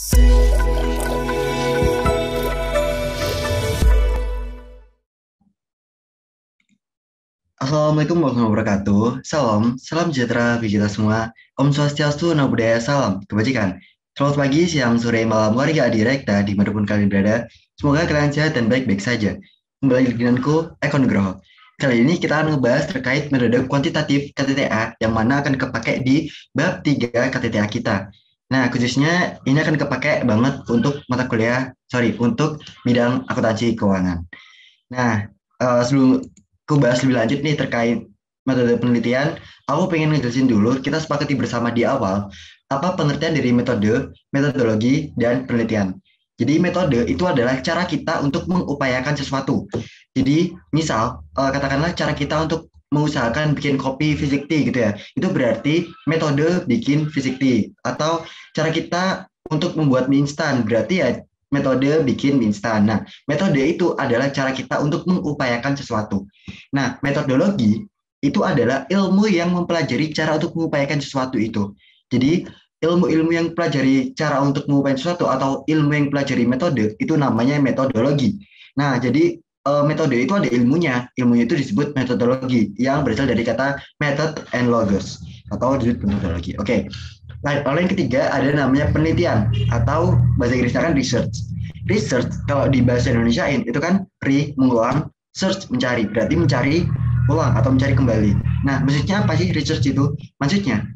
Assalamualaikum warahmatullahi wabarakatuh. Salam sejahtera bagi kita semua. Om Swastiastu, Namo Buddhaya, salam kebajikan. Selamat pagi, siang, sore, malam, warga Adirekta dimanapun kalian berada. Semoga kalian sehat dan baik-baik saja. Kembali lagi denganku, Eko Nugroho. Kali ini kita akan ngebahas terkait metode kuantitatif KTTA yang mana akan kepake di bab 3 KTTA kita. Nah, khususnya ini akan kepake banget untuk untuk bidang akuntansi keuangan. Nah, sebelum aku bahas lebih lanjut nih terkait metode penelitian, aku pengen ngejelasin dulu, kita sepakati bersama di awal, apa pengertian dari metode, metodologi, dan penelitian. Jadi metode itu adalah cara kita untuk mengupayakan sesuatu. Jadi misal, katakanlah cara kita untuk mengusahakan bikin kopi fisik tea gitu ya, itu berarti metode bikin fisik tea. Atau cara kita untuk membuat mie instan, berarti ya metode bikin mie instan. Nah, metode itu adalah cara kita untuk mengupayakan sesuatu. Nah, metodologi itu adalah ilmu yang mempelajari cara untuk mengupayakan sesuatu itu. Jadi, ilmu-ilmu yang pelajari cara untuk mengupayakan sesuatu atau ilmu yang pelajari metode itu namanya metodologi. Nah, jadi metode itu ada ilmunya. Ilmunya itu disebut metodologi yang berasal dari kata method and logos atau disebut metodologi. Oke. Nah, lalu yang ketiga ada namanya penelitian atau bahasa Inggrisnya kan research. Research kalau di bahasa Indonesiain itu kan mengulang, search mencari, berarti mencari ulang atau mencari kembali. Nah, maksudnya apa sih research itu? Maksudnya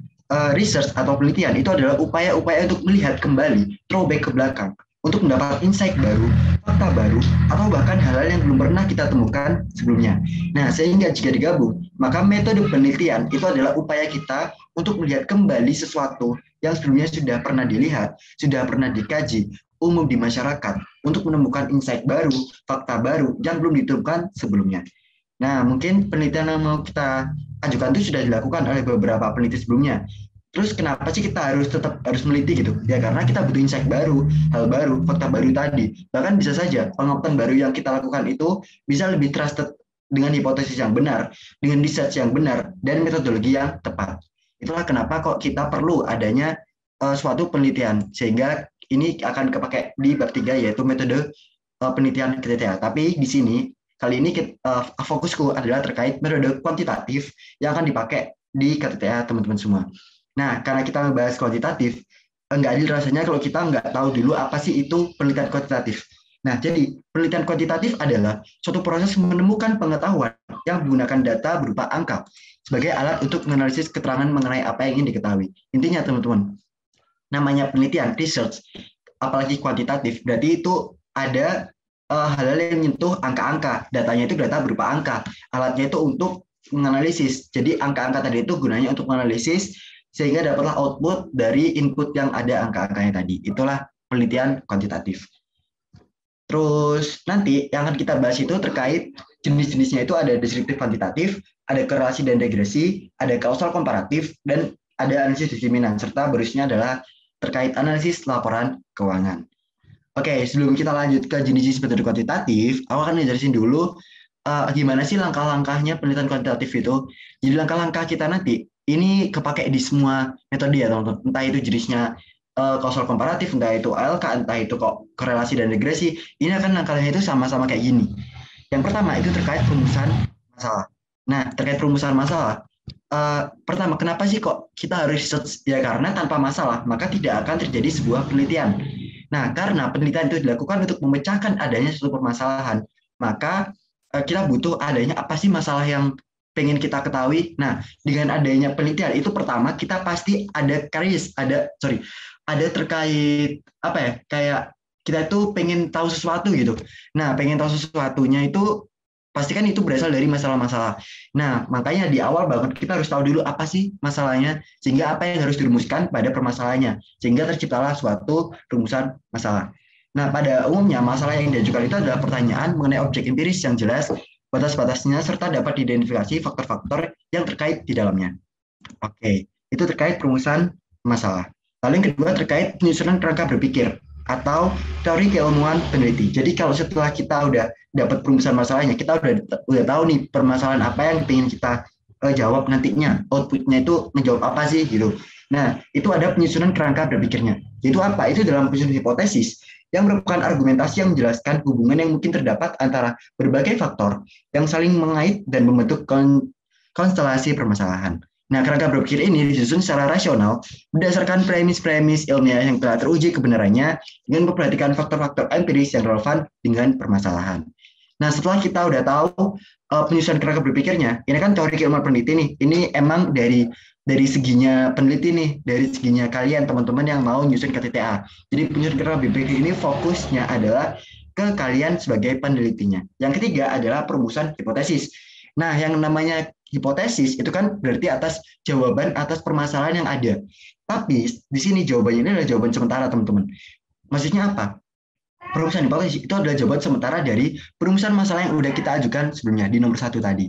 research atau penelitian itu adalah upaya-upaya untuk melihat kembali, throwback ke belakang, untuk mendapat insight baru, fakta baru, atau bahkan hal-hal yang belum pernah kita temukan sebelumnya. Nah, sehingga jika digabung, maka metode penelitian itu adalah upaya kita untuk melihat kembali sesuatu yang sebelumnya sudah pernah dilihat, sudah pernah dikaji, umum di masyarakat, untuk menemukan insight baru, fakta baru yang belum ditemukan sebelumnya. Nah, mungkin penelitian yang mau kita ajukan itu sudah dilakukan oleh beberapa peneliti sebelumnya. Terus kenapa sih kita harus meliti gitu? Ya karena kita butuh insight baru, hal baru, fakta baru tadi. Bahkan bisa saja pengamatan baru yang kita lakukan itu bisa lebih trusted dengan hipotesis yang benar, dengan research yang benar, dan metodologi yang tepat. Itulah kenapa kok kita perlu adanya suatu penelitian, sehingga ini akan kepakai di bab 3 yaitu metode penelitian KTTA. Tapi di sini, kali ini fokusku adalah terkait metode kuantitatif yang akan dipakai di KTTA teman-teman semua. Nah, karena kita membahas kuantitatif, nggak adil rasanya kalau kita nggak tahu dulu apa sih itu penelitian kuantitatif. Nah, jadi penelitian kuantitatif adalah suatu proses menemukan pengetahuan yang menggunakan data berupa angka sebagai alat untuk menganalisis keterangan mengenai apa yang ingin diketahui. Intinya, teman-teman, namanya penelitian, research, apalagi kuantitatif, berarti itu ada hal-hal yang menyentuh angka-angka. Datanya itu data berupa angka. Alatnya itu untuk menganalisis. Jadi angka-angka tadi itu gunanya untuk menganalisis sehingga dapatlah output dari input yang ada angka-angkanya tadi. Itulah penelitian kuantitatif. Terus nanti yang akan kita bahas itu terkait jenis-jenisnya itu ada deskriptif kuantitatif, ada korelasi dan regresi, ada kausal komparatif, dan ada analisis diskriminan, serta berikutnya adalah terkait analisis laporan keuangan. Oke, sebelum kita lanjut ke jenis-jenis metode kuantitatif, aku akan ngejelasin dulu gimana sih langkah-langkahnya penelitian kuantitatif itu. Jadi langkah-langkah kita nanti ini kepake di semua metode ya teman-teman. Entah itu jenisnya kausal komparatif, entah itu ALK, entah itu kok korelasi dan regresi. Ini akan langkahnya itu sama-sama kayak gini. Yang pertama itu terkait perumusan masalah. Nah, terkait perumusan masalah, pertama kenapa sih kok kita harus research? Ya karena tanpa masalah maka tidak akan terjadi sebuah penelitian. Nah, karena penelitian itu dilakukan untuk memecahkan adanya suatu permasalahan, maka kita butuh adanya apa sih masalah yang pengen kita ketahui. Nah, dengan adanya penelitian itu pertama kita pasti ada ada terkait apa ya? Kayak kita itu pengen tahu sesuatu gitu. Nah, pengen tahu sesuatunya itu pasti kan itu berasal dari masalah-masalah. Nah, makanya di awal banget kita harus tahu dulu apa sih masalahnya, sehingga apa yang harus dirumuskan pada permasalahannya, sehingga terciptalah suatu rumusan masalah. Nah, pada umumnya masalah yang diajukan itu adalah pertanyaan mengenai objek empiris yang jelas, batas-batasnya, serta dapat diidentifikasi faktor-faktor yang terkait di dalamnya. Oke, itu terkait perumusan masalah. Lalu yang kedua terkait penyusunan kerangka berpikir atau teori keilmuan peneliti. Jadi kalau setelah kita udah dapat perumusan masalahnya, kita udah tahu nih permasalahan apa yang ingin kita jawab nantinya, outputnya itu menjawab apa sih gitu. Nah, itu ada penyusunan kerangka berpikirnya. Yaitu apa? Itu dalam penyusunan hipotesis yang merupakan argumentasi yang menjelaskan hubungan yang mungkin terdapat antara berbagai faktor yang saling mengait dan membentuk konstelasi permasalahan. Nah, kerangka berpikir ini disusun secara rasional berdasarkan premis-premis ilmiah yang telah teruji kebenarannya dengan memperhatikan faktor-faktor empiris yang relevan dengan permasalahan. Nah, setelah kita udah tahu penyusunan kerangka berpikirnya, ini kan teori keilmuan peneliti nih. Ini emang dari seginya peneliti nih, dari seginya kalian teman-teman yang mau nyusun KTTA. Jadi penyusunan kerangka berpikir ini fokusnya adalah ke kalian sebagai penelitinya. Yang ketiga adalah perumusan hipotesis. Nah, yang namanya hipotesis itu kan berarti atas jawaban atas permasalahan yang ada. Tapi di sini jawabannya ini adalah jawaban sementara, teman-teman. Maksudnya apa? Perumusan hipotesis itu adalah jawaban sementara dari perumusan masalah yang udah kita ajukan sebelumnya di nomor 1 tadi.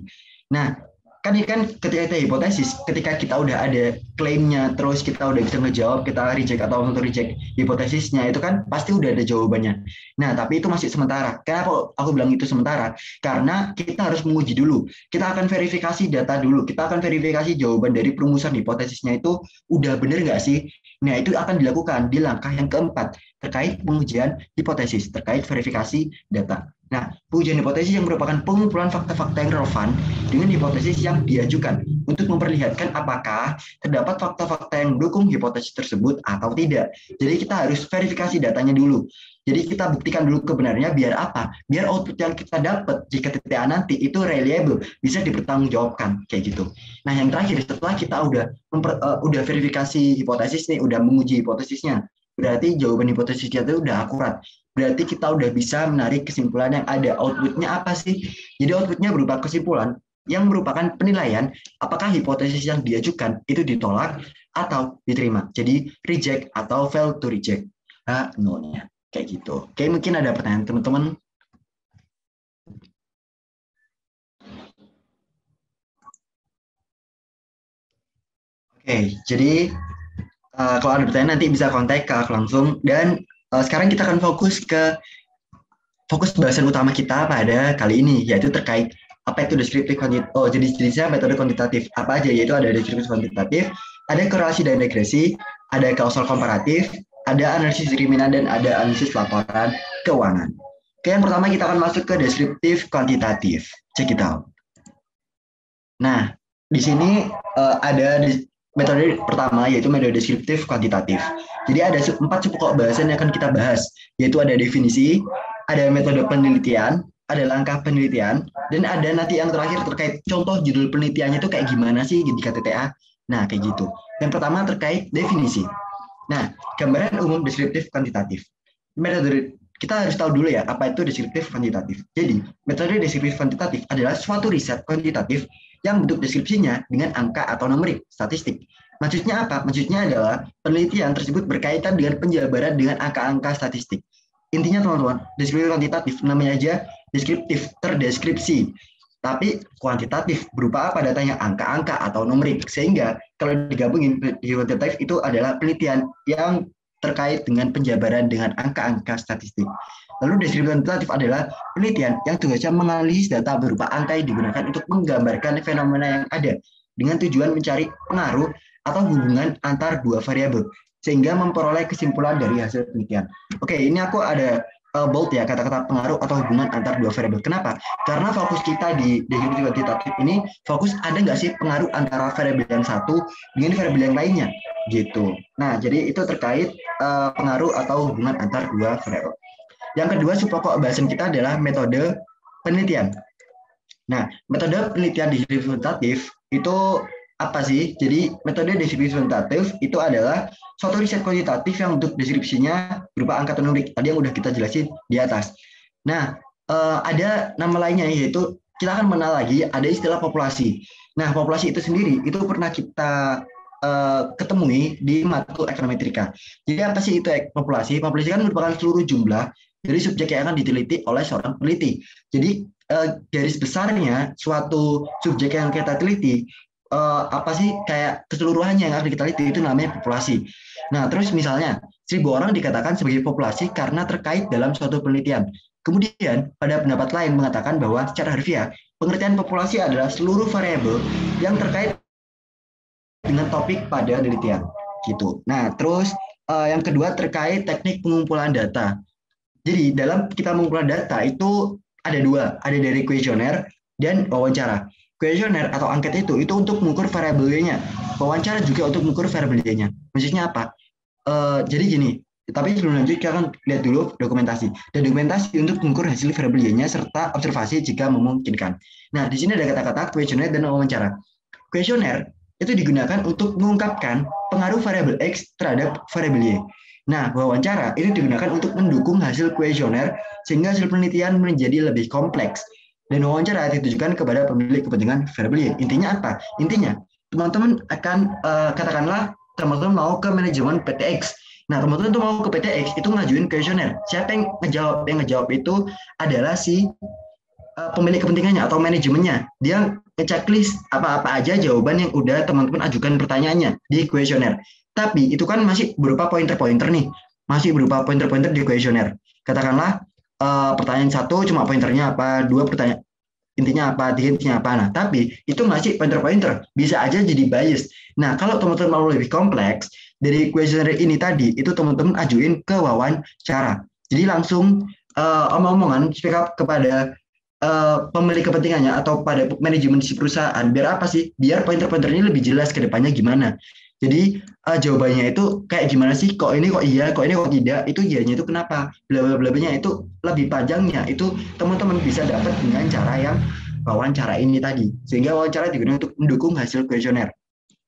Nah, kan ini kan ketika kita hipotesis, ketika kita udah ada klaimnya, terus kita udah bisa ngejawab, kita reject atau untuk reject hipotesisnya, itu kan pasti udah ada jawabannya. Nah, tapi itu masih sementara. Kenapa aku bilang itu sementara? Karena kita harus menguji dulu. Kita akan verifikasi data dulu. Kita akan verifikasi jawaban dari perumusan hipotesisnya itu udah bener nggak sih? Nah, itu akan dilakukan di langkah yang keempat, terkait pengujian hipotesis, terkait verifikasi data. Nah, pengujian hipotesis yang merupakan pengumpulan fakta-fakta yang relevan dengan hipotesis yang diajukan untuk memperlihatkan apakah terdapat fakta-fakta yang mendukung hipotesis tersebut atau tidak. Jadi kita harus verifikasi datanya dulu. Jadi kita buktikan dulu kebenarannya biar apa? Biar output yang kita dapat jika TTA nanti itu reliable, bisa dipertanggungjawabkan kayak gitu. Nah, yang terakhir setelah kita udah verifikasi hipotesis nih, udah menguji hipotesisnya, berarti jawaban hipotesisnya itu udah akurat. Berarti kita udah bisa menarik kesimpulan yang ada. Outputnya apa sih? Jadi outputnya berupa kesimpulan yang merupakan penilaian apakah hipotesis yang diajukan itu ditolak atau diterima. Jadi reject atau fail to reject. Nah, nolnya. Kayak gitu. Oke, mungkin ada pertanyaan teman-teman. Oke, jadi kalau ada pertanyaan nanti bisa kontak ke aku langsung. Dan sekarang kita akan fokus bahasan utama kita pada kali ini, yaitu terkait apa itu deskriptif kuantitatif. Oh, jenis-jenisnya metode kuantitatif apa aja, yaitu ada deskriptif kuantitatif, ada korelasi dan regresi, ada kausal komparatif, ada analisis diskriminan, dan ada analisis laporan keuangan. Oke, yang pertama kita akan masuk ke deskriptif kuantitatif. Check it out. Nah, di sini ada metode pertama, yaitu metode deskriptif kuantitatif. Jadi ada 4 pokok bahasan yang akan kita bahas, yaitu ada definisi, ada metode penelitian, ada langkah penelitian, dan ada nanti yang terakhir terkait contoh judul penelitiannya itu kayak gimana sih di KTTA. Nah, kayak gitu. Yang pertama terkait definisi. Nah, gambaran umum deskriptif kuantitatif. Metode kita harus tahu dulu ya, apa itu deskriptif kuantitatif. Jadi, metode deskriptif kuantitatif adalah suatu riset kuantitatif yang bentuk deskripsinya dengan angka atau numerik, statistik. Maksudnya apa? Maksudnya adalah penelitian tersebut berkaitan dengan penjabaran dengan angka-angka statistik. Intinya teman-teman, deskriptif kuantitatif namanya aja deskriptif, terdeskripsi. Tapi kuantitatif berupa apa datanya? Angka-angka atau numerik. Sehingga kalau digabungin, kuantitatif itu adalah penelitian yang terkait dengan penjabaran dengan angka-angka statistik. Lalu deskriptif kuantitatif adalah penelitian yang tugasnya menganalisis data berupa angka yang digunakan untuk menggambarkan fenomena yang ada dengan tujuan mencari pengaruh atau hubungan antar dua variabel sehingga memperoleh kesimpulan dari hasil penelitian. Oke, ini aku ada bold ya kata-kata pengaruh atau hubungan antar dua variabel. Kenapa? Karena fokus kita di deskriptif kuantitatif ini fokus ada nggak sih pengaruh antara variabel yang satu dengan variabel yang lainnya gitu. Nah, jadi itu terkait pengaruh atau hubungan antar dua variabel. Yang kedua, subpokok bahasan kita adalah metode penelitian. Nah, metode penelitian deskriptif kuantitatif itu apa sih? Jadi, metode deskriptif kuantitatif itu adalah suatu riset kuantitatif yang untuk deskripsinya berupa angka atau numerik. Tadi yang udah kita jelasin di atas. Nah, ada nama lainnya, yaitu kita akan mengenal lagi ada istilah populasi. Nah, populasi itu sendiri itu pernah kita ketemui di matkul ekonometrika. Jadi apa sih itu populasi? Populasi kan merupakan seluruh jumlah dari subjek yang akan diteliti oleh seorang peneliti. Jadi garis besarnya suatu subjek yang kita teliti apa sih kayak keseluruhannya yang akan kita teliti itu namanya populasi. Nah, terus misalnya 1.000 orang dikatakan sebagai populasi karena terkait dalam suatu penelitian. Kemudian pada pendapat lain mengatakan bahwa secara harfiah pengertian populasi adalah seluruh variabel yang terkait dengan topik pada penelitian gitu. Nah, terus Yang kedua terkait teknik pengumpulan data. Jadi dalam kita mengumpulkan data itu ada dua, ada dari kuesioner dan wawancara. Kuesioner atau angket itu untuk mengukur variabel Y-nya. Wawancara juga untuk mengukur variabel Y-nya. Maksudnya apa? Jadi gini, tapi sebelum lanjut kita akan lihat dulu dokumentasi. Dan dokumentasi untuk mengukur hasil variabel Y-nya serta observasi jika memungkinkan. Nah, di sini ada kata-kata kuesioner dan wawancara. Kuesioner itu digunakan untuk mengungkapkan pengaruh variabel X terhadap variabel Y. Nah, wawancara itu digunakan untuk mendukung hasil kuesioner sehingga hasil penelitian menjadi lebih kompleks. Dan wawancara ditujukan kepada pemilik kepentingan variabel Y. Intinya apa? Intinya, teman-teman akan katakanlah teman-teman mau ke manajemen PTX. Nah, teman-teman tuh mau ke PTX itu ngajuin kuesioner. Siapa yang ngejawab? Yang ngejawab itu adalah si pemilik kepentingannya atau manajemennya. Dia ngechecklist apa-apa aja jawaban yang udah teman-teman ajukan pertanyaannya di kuesioner. Tapi itu kan masih berupa pointer-pointer nih. Masih berupa pointer-pointer di kuesioner. Katakanlah pertanyaan satu cuma pointernya apa, dua pertanyaan intinya apa, tiga intinya apa. Nah, tapi itu masih pointer-pointer. Bisa aja jadi bias. Nah, kalau teman-teman mau lebih kompleks, dari kuesioner ini tadi, itu teman-teman ajuin ke wawancara. Jadi langsung omong-omongan speak up kepada pemilik kepentingannya atau pada manajemen si perusahaan biar apa sih biar pointer-pointernya lebih jelas ke depannya gimana jadi jawabannya itu kayak gimana sih kok ini kok iya kok ini kok tidak itu iyanya itu kenapa bla bla bla itu lebih panjangnya itu teman-teman bisa dapat dengan cara yang wawancara ini tadi sehingga wawancara digunakan untuk mendukung hasil kuesioner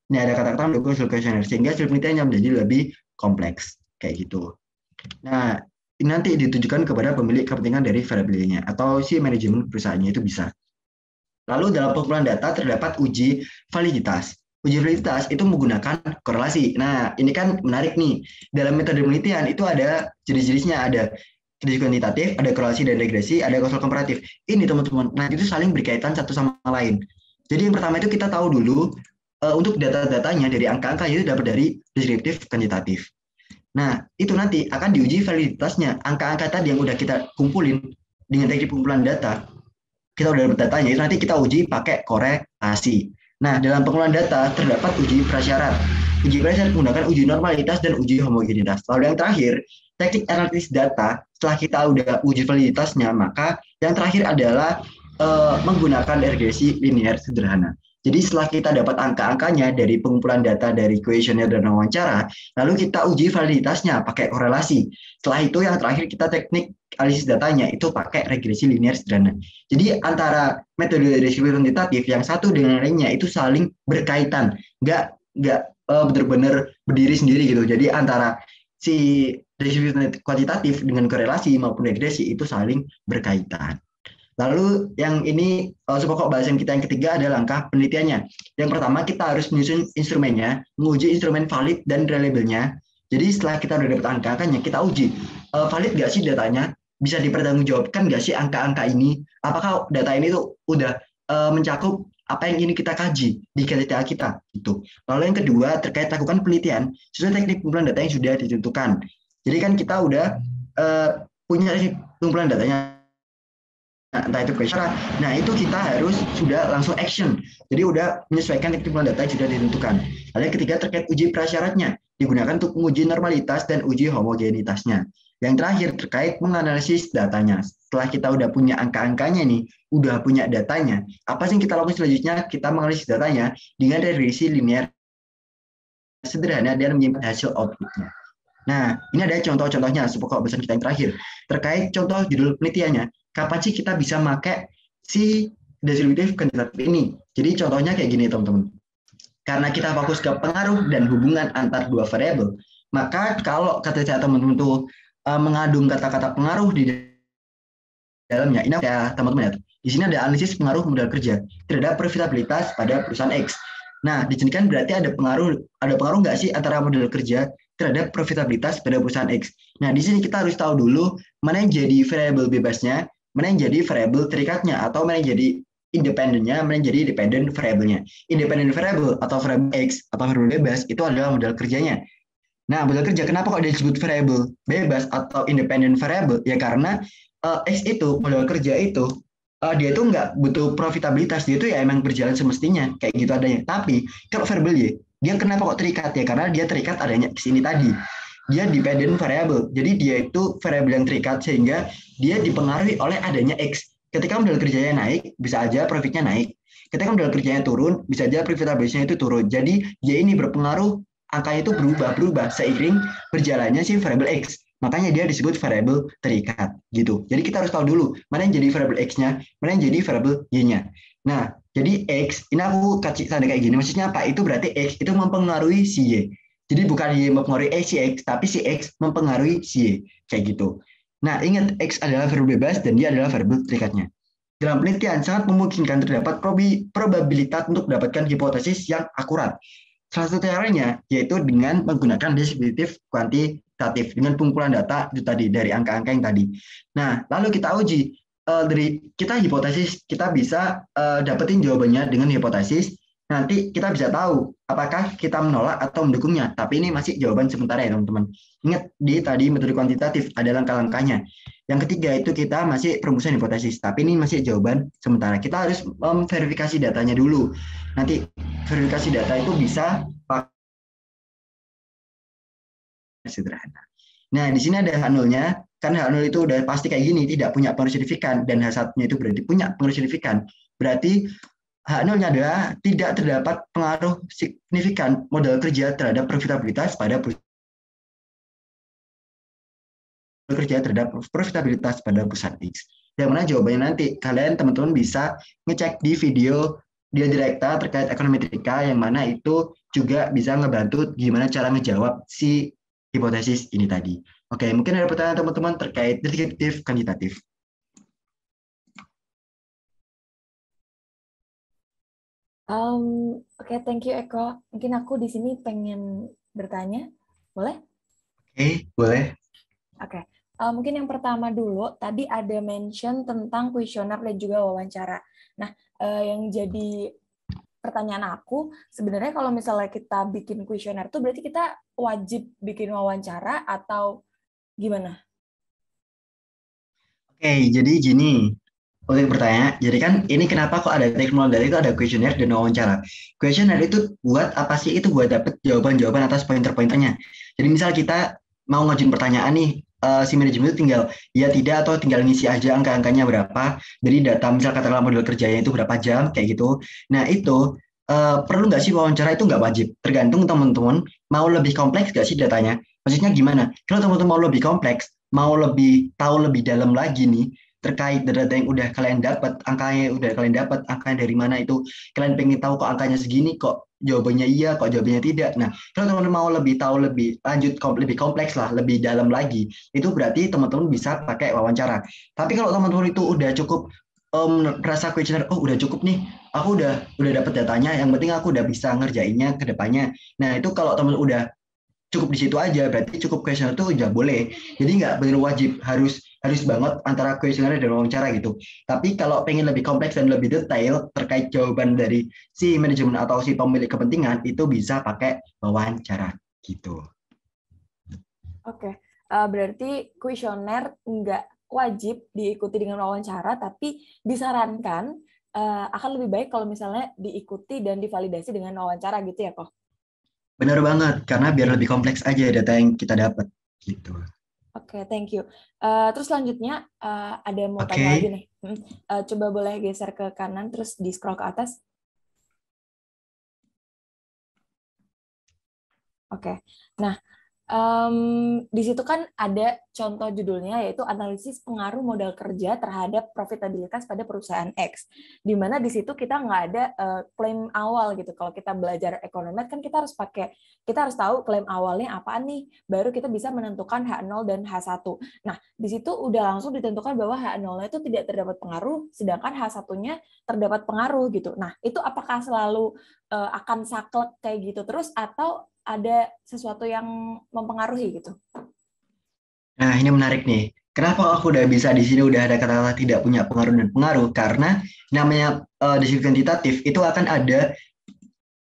ini ada kata-kata mendukung hasil kuesioner sehingga hasil penelitiannya menjadi lebih kompleks kayak gitu. Nah, ini nanti ditujukan kepada pemilik kepentingan dari variabelnya atau si manajemen perusahaannya itu bisa. Lalu dalam pengumpulan data terdapat uji validitas. Uji validitas itu menggunakan korelasi. Nah, ini kan menarik nih. Dalam metode penelitian itu ada jenis-jenisnya, ada jenis kuantitatif, ada korelasi dan regresi, ada kausal komparatif. Ini teman-teman, nah itu saling berkaitan satu sama lain. Jadi yang pertama itu kita tahu dulu untuk data-datanya dari angka-angka itu dapat dari deskriptif kuantitatif. Nah, itu nanti akan diuji validitasnya. Angka-angka tadi yang udah kita kumpulin dengan teknik pengumpulan data, kita udah dapat datanya, itu nanti kita uji pakai korelasi. Nah, dalam pengumpulan data terdapat uji prasyarat. Uji prasyarat menggunakan uji normalitas dan uji homogenitas. Lalu yang terakhir, teknik analisis data, setelah kita udah uji validitasnya, maka yang terakhir adalah menggunakan regresi linear sederhana. Jadi setelah kita dapat angka-angkanya dari pengumpulan data dari kuesioner dan wawancara, lalu kita uji validitasnya pakai korelasi. Setelah itu yang terakhir kita teknik analisis datanya itu pakai regresi linear sederhana. Jadi antara metode deskripsi kuantitatif yang satu dengan lainnya itu saling berkaitan, nggak benar-benar berdiri sendiri gitu. Jadi antara si deskripsi kuantitatif dengan korelasi maupun regresi itu saling berkaitan. Lalu yang ini pokok bahasan kita yang ketiga adalah langkah penelitiannya. Yang pertama kita harus menyusun instrumennya, menguji instrumen valid dan reliable-nya. Jadi setelah kita udah dapat angka-angkanya, kita uji valid nggak sih datanya, bisa dipertanggungjawabkan nggak sih angka-angka ini, apakah data ini tuh udah mencakup apa yang ini kita kaji di KTTA kita gitu. Lalu yang kedua terkait lakukan penelitian sesuai teknik pengumpulan data yang sudah ditentukan. Jadi kan kita udah punya pengumpulan datanya entah itu pressure. Nah, itu kita harus sudah langsung action. Jadi udah menyesuaikan teknik pengumpulan data yang sudah ditentukan. Lalu yang ketiga terkait uji prasyaratnya digunakan untuk menguji normalitas dan uji homogenitasnya. Yang terakhir terkait menganalisis datanya. Setelah kita udah punya angka-angkanya nih, udah punya datanya, apa sih yang kita lakukan selanjutnya? Kita menganalisis datanya dengan regresi linear sederhana dan menyimpan hasil outputnya. Nah, ini ada contoh-contohnya sepokok bahasan kita yang terakhir. Terkait contoh judul penelitiannya, kapan sih kita bisa pakai si deskriptif kuantitatif ini? Jadi contohnya kayak gini teman-teman. Karena kita fokus ke pengaruh dan hubungan antar dua variabel, maka kalau kata teman-teman tuh mengandung kata-kata pengaruh di dalamnya, ini ya teman-teman ya. Di sini ada analisis pengaruh modal kerja terhadap profitabilitas pada perusahaan X. Nah, di sini kan berarti ada pengaruh nggak sih antara modal kerja terhadap profitabilitas pada perusahaan X. Nah, di sini kita harus tahu dulu mana yang jadi variabel bebasnya, mana yang jadi variabel terikatnya, atau mana yang jadi independennya, mana yang jadi dependent variabelnya. Independent variable atau variabel X atau variabel bebas itu adalah modal kerjanya. Nah, modal kerja kenapa kok disebut variabel bebas atau independent variable? Ya karena X itu, modal kerja itu, dia itu nggak butuh profitabilitas, dia itu ya emang berjalan semestinya, kayak gitu adanya. Tapi kalau variabel Y, dia kenapa kok terikat ya? Karena dia terikat adanya X ini tadi. dia dependent variable. Jadi dia itu variabel yang terikat sehingga dia dipengaruhi oleh adanya X. Ketika modal kerjanya naik, bisa aja profitnya naik. Ketika modal kerjanya turun, bisa aja profitabilitasnya itu turun. Jadi dia ini berpengaruh, angkanya itu berubah-berubah seiring berjalannya si variabel X. Makanya dia disebut variabel terikat gitu. Jadi kita harus tahu dulu mana yang jadi variabel X-nya, mana yang jadi variabel Y-nya. Nah, jadi X, ini aku kasih tanda kayak gini. Maksudnya apa? Itu berarti X itu mempengaruhi si Y. Jadi bukan Y mempengaruhi si X, tapi si X mempengaruhi si Y. Kayak gitu. Nah, ingat X adalah variabel bebas dan dia adalah variabel terikatnya. Dalam penelitian, sangat memungkinkan terdapat probabilitas untuk mendapatkan hipotesis yang akurat. Salah satu caranya yaitu dengan menggunakan deskriptif kuantitatif dengan pengumpulan data itu tadi dari angka-angka yang tadi. Nah, lalu kita uji dari kita hipotesis, kita bisa dapetin jawabannya dengan hipotesis. Nanti kita bisa tahu apakah kita menolak atau mendukungnya. Tapi ini masih jawaban sementara ya teman-teman. Ingat di tadi metode kuantitatif ada langkah-langkahnya. Yang ketiga itu kita masih perumusan hipotesis. Tapi ini masih jawaban sementara. Kita harus memverifikasi datanya dulu. Nanti verifikasi data itu bisa pakai sederhana. Nah, di sini ada H0-nya, kan H0 itu udah pasti kayak gini, tidak punya pengaruh signifikan, dan H1-nya itu berarti punya pengaruh signifikan. Berarti H0-nya adalah tidak terdapat pengaruh signifikan modal kerja terhadap profitabilitas pada perusahaan X. Yang mana jawabannya nanti kalian teman-teman bisa ngecek di video dia direkta terkait ekonometrika yang mana itu juga bisa ngebantu gimana cara ngejawab si hipotesis ini tadi. Oke, mungkin ada pertanyaan teman-teman terkait deskriptif kuantitatif. Oke, thank you Eko. Mungkin aku di sini pengen bertanya, boleh? Oke, boleh. Oke, mungkin yang pertama dulu, tadi ada mention tentang kuesioner dan juga wawancara. Nah, yang jadi pertanyaan aku, sebenarnya kalau misalnya kita bikin kuesioner itu berarti kita wajib bikin wawancara atau gimana? Oke, jadi gini. Oke, bertanya. Jadi kan ini kenapa kok ada teknologi itu ada kuesioner dan wawancara. Kuesioner itu buat apa sih? Itu buat dapet jawaban-jawaban atas pointer-pointernya. Jadi misal kita mau ngajuin pertanyaan nih, si manajemen itu tinggal ya tidak atau tinggal ngisi aja angka-angkanya berapa dari data misal katakanlah model kerjanya itu berapa jam kayak gitu. Nah itu perlu nggak sih wawancara itu nggak wajib. Tergantung teman-teman mau lebih kompleks nggak sih datanya. Maksudnya gimana? Kalau teman-teman mau lebih kompleks, mau lebih tahu lebih dalam lagi nih terkait data yang udah kalian dapat, angkanya udah kalian dapat, angkanya dari mana itu, kalian pengen tahu kok angkanya segini, kok jawabannya iya, kok jawabannya tidak. Nah, kalau teman-teman mau lebih tahu lebih lanjut, lebih kompleks lah, lebih dalam lagi, itu berarti teman-teman bisa pakai wawancara. Tapi kalau teman-teman itu udah cukup merasa kuesioner, oh udah cukup nih, aku udah dapat datanya, yang penting aku udah bisa ngerjainnya ke depannya. Nah, itu kalau teman udah cukup di situ aja berarti cukup kuesioner itu udah boleh, jadi nggak benar wajib harus harus banget antara kuesioner dan wawancara gitu. Tapi kalau pengen lebih kompleks dan lebih detail terkait jawaban dari si manajemen atau si pemilik kepentingan itu bisa pakai wawancara gitu. Oke, berarti kuesioner nggak wajib diikuti dengan wawancara, tapi disarankan akan lebih baik kalau misalnya diikuti dan divalidasi dengan wawancara gitu ya, kok? Benar banget, karena biar lebih kompleks aja data yang kita dapat gitu. Oke, thank you. Terus selanjutnya ada yang mau tanya lagi Oke. nih. Coba boleh geser ke kanan, terus di scroll ke atas. Oke. Nah, di situ kan ada contoh judulnya yaitu analisis pengaruh modal kerja terhadap profitabilitas pada perusahaan X. Di mana di situ kita nggak ada klaim awal gitu. Kalau kita belajar ekonomi kan kita harus tahu klaim awalnya apa nih, baru kita bisa menentukan H0 dan H1. Nah, di situ udah langsung ditentukan bahwa H0-nya itu tidak terdapat pengaruh, sedangkan H1-nya terdapat pengaruh gitu. Nah, itu apakah selalu akan saklek kayak gitu terus atau ada sesuatu yang mempengaruhi gitu? Nah, ini menarik nih. Kenapa aku udah bisa di sini udah ada kata-kata tidak punya pengaruh dan pengaruh? Karena namanya disiplin kuantitatif itu akan ada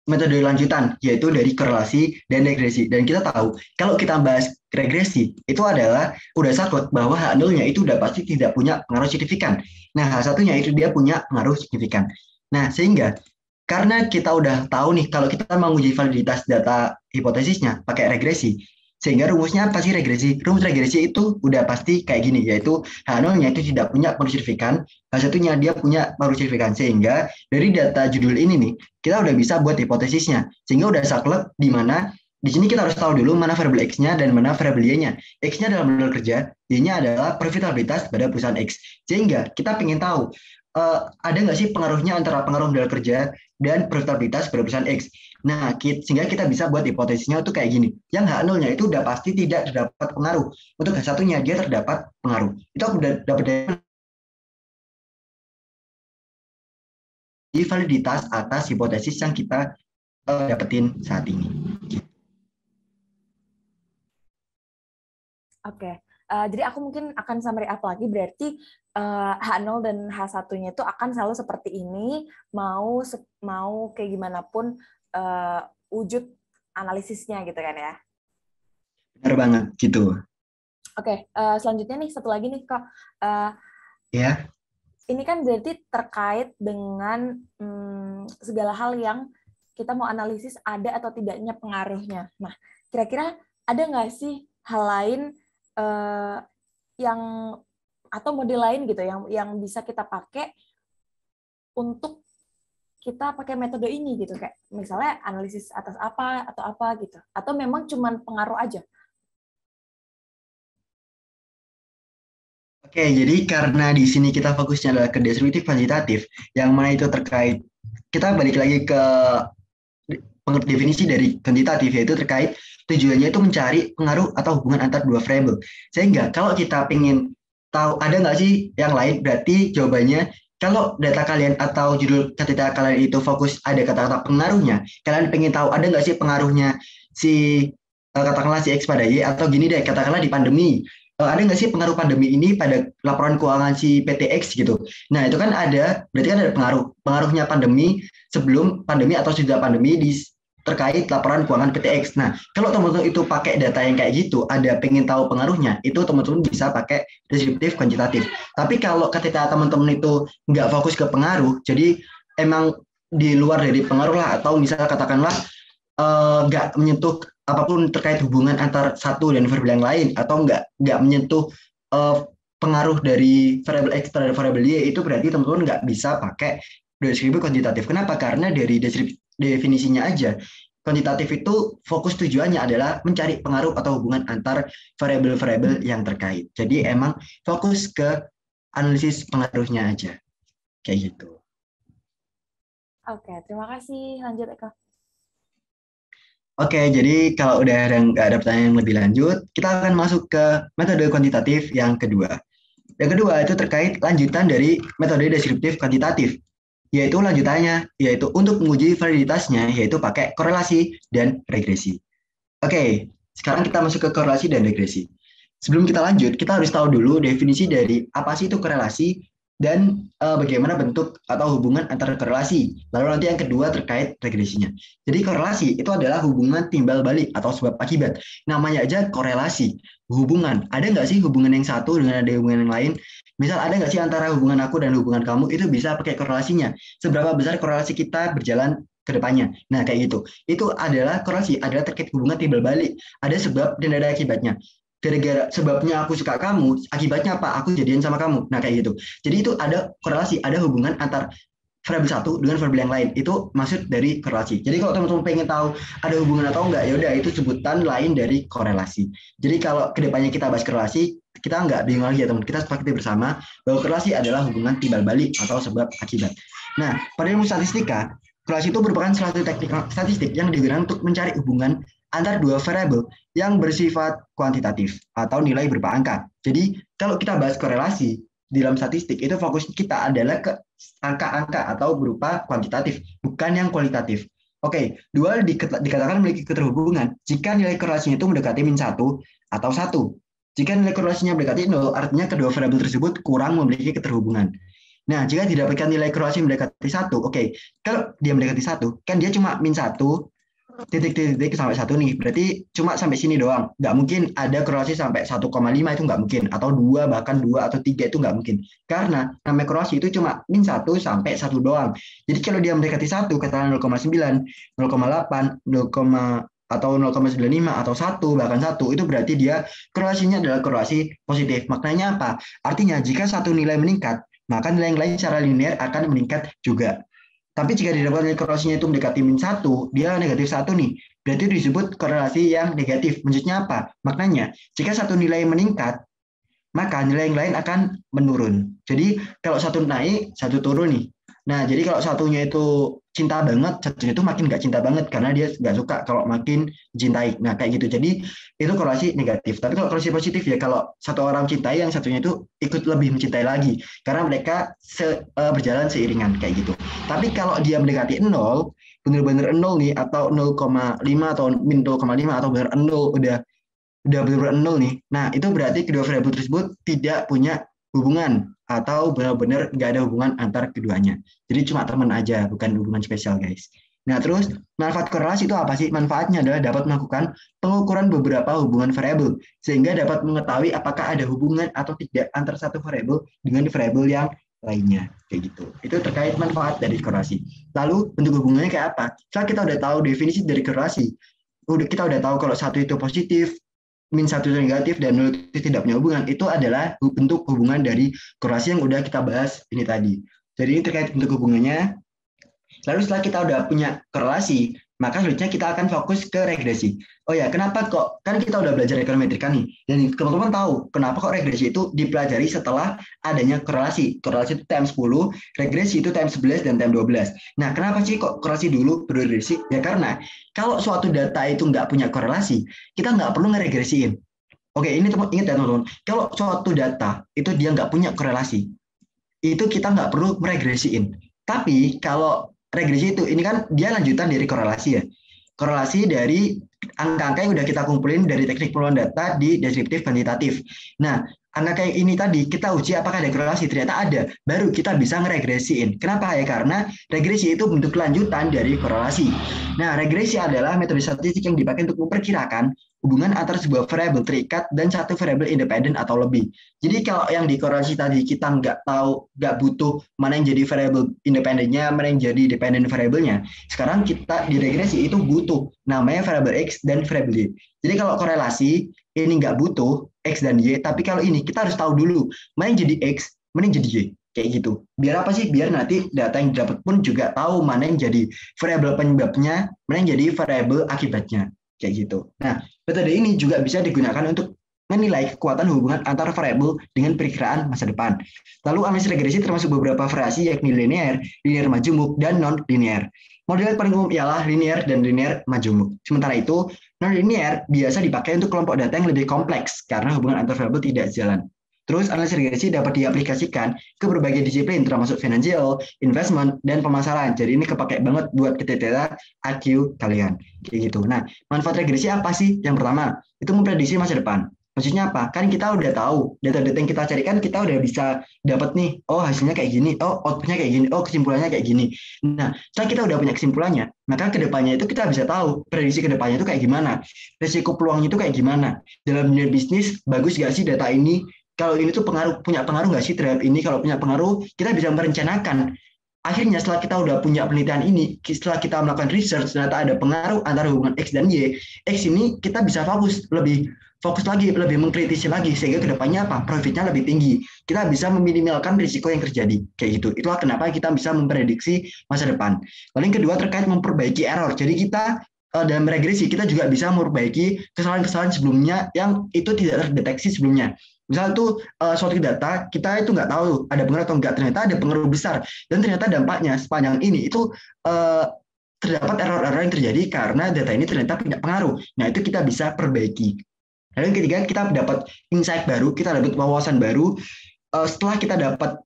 metode lanjutan, yaitu dari korelasi dan regresi. Dan kita tahu, kalau kita bahas regresi, itu adalah udah saklek bahwa H0-nya itu udah pasti tidak punya pengaruh signifikan. Nah, H1-nya itu dia punya pengaruh signifikan. Nah, sehingga karena kita udah tahu nih, kalau kita menguji validitas data hipotesisnya pakai regresi, Sehingga rumusnya apa sih regresi? Rumus regresi itu udah pasti kayak gini, yaitu H0-nya itu tidak punya paruh signifikan, H1-nya dia punya paruh signifikan. Sehingga dari data judul ini nih, kita udah bisa buat hipotesisnya. Sehingga udah saklek di mana di sini kita harus tahu dulu mana variabel X-nya dan mana variabel Y-nya. X-nya adalah modal kerja, Y-nya adalah profitabilitas pada perusahaan X. Sehingga kita ingin tahu, ada nggak sih pengaruhnya antara pengaruh modal kerja dan profitabilitas pada perusahaan X. Nah, sehingga kita bisa buat hipotesisnya itu kayak gini. Yang H0-nya itu udah pasti tidak terdapat pengaruh. Untuk H1-nya dia terdapat pengaruh. Itu aku udah dapat dari validitas atas hipotesis yang kita dapetin saat ini. Oke, jadi aku mungkin akan summary up lagi, berarti H0 dan H1-nya itu akan selalu seperti ini, mau kayak gimana pun wujud analisisnya gitu kan ya. Benar banget, gitu. Oke, selanjutnya nih, satu lagi nih Kak. Ya. Ini kan berarti terkait dengan segala hal yang kita mau analisis ada atau tidaknya pengaruhnya. Nah, kira-kira ada nggak sih hal lain yang atau model lain gitu yang bisa kita pakai untuk kita pakai metode ini gitu, kayak misalnya analisis atas apa atau apa gitu, atau memang cuman pengaruh aja? Oke, jadi karena di sini kita fokusnya adalah ke deskriptif kuantitatif, yang mana itu terkait, kita balik lagi ke definisi dari kuantitatif, yaitu terkait tujuannya itu mencari pengaruh atau hubungan antar dua variabel. Sehingga kalau kita ingin tahu ada nggak sih yang lain, berarti jawabannya kalau data kalian atau judul ketika kalian itu fokus ada kata-kata pengaruhnya, kalian pengen tahu ada nggak sih pengaruhnya si katakanlah si X pada Y, atau gini deh, katakanlah di pandemi. Ada nggak sih pengaruh pandemi ini pada laporan keuangan si PTX gitu. Nah, itu kan ada, berarti kan ada pengaruhnya pandemi sebelum pandemi atau sudah pandemi di terkait laporan keuangan PTX. Nah, kalau teman-teman itu pakai data yang kayak gitu, ada pengen tahu pengaruhnya, itu teman-teman bisa pakai deskriptif kuantitatif. Tapi kalau ketika teman-teman itu nggak fokus ke pengaruh, jadi emang di luar dari pengaruh lah, atau misalnya katakanlah nggak menyentuh apapun terkait hubungan antar satu dan variabel yang lain, atau nggak menyentuh uh, pengaruh dari variabel X terhadap variabel Y, itu berarti teman-teman nggak bisa pakai deskriptif kuantitatif. Kenapa? Karena dari definisinya aja, kuantitatif itu fokus tujuannya adalah mencari pengaruh atau hubungan antar variabel-variabel yang terkait. Jadi emang fokus ke analisis pengaruhnya aja. Kayak gitu. Oke, terima kasih. Lanjut, Eka. Oke, jadi kalau udah nggak ada pertanyaan yang lebih lanjut, kita akan masuk ke metode kuantitatif yang kedua. Yang kedua itu terkait lanjutan dari metode deskriptif kuantitatif, yaitu lanjutannya, yaitu untuk menguji validitasnya, yaitu pakai korelasi dan regresi. Oke, sekarang kita masuk ke korelasi dan regresi. Sebelum kita lanjut, kita harus tahu dulu definisi dari apa sih itu korelasi dan bagaimana bentuk atau hubungan antara korelasi. Lalu nanti yang kedua terkait regresinya. Jadi korelasi itu adalah hubungan timbal balik atau sebab akibat. Namanya aja korelasi, hubungan. Ada nggak sih hubungan yang satu dengan ada hubungan yang lain? Misal ada nggak sih antara hubungan aku dan hubungan kamu, itu bisa pakai korelasinya. Seberapa besar korelasi kita berjalan ke depannya. Nah, kayak gitu. Itu adalah korelasi, adalah terkait hubungan timbal balik. Ada sebab dan ada akibatnya. Gara-gara sebabnya aku suka kamu, akibatnya apa? Aku jadian sama kamu. Nah, kayak gitu. Jadi itu ada korelasi, ada hubungan antar variabel satu dengan variabel yang lain. Itu maksud dari korelasi. Jadi kalau teman-teman pengen tahu ada hubungan atau enggak, ya udah itu sebutan lain dari korelasi. Jadi kalau kedepannya kita bahas korelasi, kita nggak bingung lagi ya teman. Kita sepakati bersama bahwa korelasi adalah hubungan timbal balik atau sebab akibat. Nah, pada ilmu statistika, korelasi itu merupakan salah satu teknik statistik yang digunakan untuk mencari hubungan antar dua variabel yang bersifat kuantitatif atau nilai berupa angka. Jadi kalau kita bahas korelasi di dalam statistik, itu fokus kita adalah ke angka-angka atau berupa kuantitatif, bukan yang kualitatif. Oke, dua dikatakan memiliki keterhubungan jika nilai korelasinya itu mendekati -1 atau 1. Jika nilai korelasinya mendekati 0, artinya kedua variabel tersebut kurang memiliki keterhubungan. Nah, jika didapatkan nilai korelasi mendekati 1, oke, kalau dia mendekati 1, kan dia cuma -1, titik-titik sampai 1 nih, berarti cuma sampai sini doang. Nggak mungkin ada korelasi sampai 1,5, itu nggak mungkin. Atau 2, bahkan 2 atau 3 itu nggak mungkin. Karena namanya korelasi itu cuma -1 sampai 1 doang. Jadi kalau dia mendekati 1, katakanlah 0,9, 0,8, atau 0,95 atau 1 bahkan 1 itu berarti dia korelasinya adalah korelasi positif. Maknanya apa? Artinya jika satu nilai meningkat, maka nilai yang lain secara linear akan meningkat juga. Tapi jika didapatkan korelasinya itu mendekati -1, dia -1 nih. Berarti itu disebut korelasi yang negatif. Maksudnya apa? Maknanya, jika satu nilai meningkat, maka nilai yang lain akan menurun. Jadi kalau satu naik, satu turun nih. Nah, jadi kalau satunya itu cinta banget, satunya itu makin nggak cinta banget karena dia nggak suka kalau makin cintai. Nah, kayak gitu. Jadi itu korelasi negatif. Tapi kalau korelasi positif ya kalau satu orang cintai, yang satunya itu ikut lebih mencintai lagi karena mereka berjalan seiringan kayak gitu. Tapi kalau dia mendekati 0, benar-benar 0 nih atau 0,5 atau min 0,5 atau benar 0 udah benar-benar nol nih. Nah, itu berarti kedua variabel tersebut tidak punya hubungan atau benar-benar nggak ada hubungan antar keduanya. Jadi cuma teman aja, bukan hubungan spesial, guys. Nah, terus manfaat korelasi itu apa sih? Manfaatnya adalah dapat melakukan pengukuran beberapa hubungan variabel sehingga dapat mengetahui apakah ada hubungan atau tidak antara satu variabel dengan variabel yang lainnya kayak gitu. Itu terkait manfaat dari korelasi. Lalu bentuk hubungannya kayak apa? Setelah kita udah tahu definisi dari korelasi, kita udah tahu kalau satu itu positif, -1 itu negatif, dan 0 itu tidak punya hubungan, itu adalah bentuk hubungan dari korelasi yang udah kita bahas ini tadi. Jadi ini terkait bentuk hubungannya. Lalu setelah kita udah punya korelasi, maka selanjutnya kita akan fokus ke regresi. Oh ya, kenapa kok? Kan kita udah belajar ekonometrika nih. Dan teman-teman tahu kenapa kok regresi itu dipelajari setelah adanya korelasi. Korelasi itu time 10, regresi itu time 11 dan time 12. Nah, kenapa sih kok korelasi dulu baru regresi? Ya karena kalau suatu data itu nggak punya korelasi, kita nggak perlu ngeregresiin. Oke, ini ingat ya teman-teman. Kalau suatu data itu dia nggak punya korelasi, itu kita nggak perlu meregresiin. Tapi kalau regresi itu, ini kan dia lanjutan dari korelasi ya. Korelasi dari angka-angka yang udah kita kumpulin dari teknik pengelolaan data di deskriptif kuantitatif. Nah, angka kayak ini tadi kita uji apakah ada korelasi, ternyata ada. Baru kita bisa ngeregresiin. Kenapa ya? Karena regresi itu bentuk lanjutan dari korelasi. Nah, regresi adalah metode statistik yang dipakai untuk memperkirakan hubungan antara sebuah variabel terikat dan satu variabel independen atau lebih. Jadi kalau yang di korelasi tadi kita nggak tahu, nggak butuh mana yang jadi variabel independennya, mana yang jadi dependen variabelnya. Sekarang kita di regresi itu butuh namanya variabel X dan variabel Y. Jadi kalau korelasi ini nggak butuh X dan Y, tapi kalau ini kita harus tahu dulu mana yang jadi X, mana yang jadi Y. Kayak gitu. Biar apa sih? Biar nanti data yang didapat pun juga tahu mana yang jadi variabel penyebabnya, mana yang jadi variabel akibatnya. Kayak gitu. Nah, metode ini juga bisa digunakan untuk menilai kekuatan hubungan antar variabel dengan perkiraan masa depan. Lalu analisis regresi termasuk beberapa variasi yakni linear, linear majemuk, dan non-linear. Model paling umum ialah linear dan linear majemuk. Sementara itu, non-linear biasa dipakai untuk kelompok data yang lebih kompleks karena hubungan antar variabel tidak jalan. Terus analisis regresi dapat diaplikasikan ke berbagai disiplin termasuk financial, investment, dan pemasaran. Jadi ini kepake banget buat data IQ kalian. Kayak gitu. Nah, manfaat regresi apa sih? Yang pertama, itu memprediksi masa depan. Maksudnya apa? Kan kita udah tahu, data-data yang kita cari kan kita udah bisa dapat nih, oh hasilnya kayak gini, oh outputnya kayak gini, oh kesimpulannya kayak gini. Nah, setelah kita udah punya kesimpulannya, maka kedepannya itu kita bisa tahu prediksi kedepannya itu kayak gimana, resiko peluangnya itu kayak gimana. Dalam dunia bisnis, bagus gak sih data ini? Kalau ini tuh punya pengaruh nggak sih terhadap ini? Kalau punya pengaruh, kita bisa merencanakan. Akhirnya setelah kita udah punya penelitian ini, setelah kita melakukan research, ternyata ada pengaruh antara hubungan X dan Y. X ini kita bisa fokus lagi, lebih mengkritisi lagi, sehingga kedepannya apa? Profitnya lebih tinggi. Kita bisa meminimalkan risiko yang terjadi. Kayak gitu. Itulah kenapa kita bisa memprediksi masa depan. Lalu yang kedua terkait memperbaiki error. Jadi kita dalam regresi, kita juga bisa memperbaiki kesalahan-kesalahan sebelumnya yang itu tidak terdeteksi sebelumnya. Misal tuh suatu data kita itu nggak tahu ada pengaruh atau enggak, ternyata ada pengaruh besar dan ternyata dampaknya sepanjang ini itu terdapat error-error yang terjadi karena data ini ternyata punya pengaruh. Nah, itu kita bisa perbaiki. Lalu yang ketiga, kita dapat insight baru, kita dapat wawasan baru. Setelah kita dapat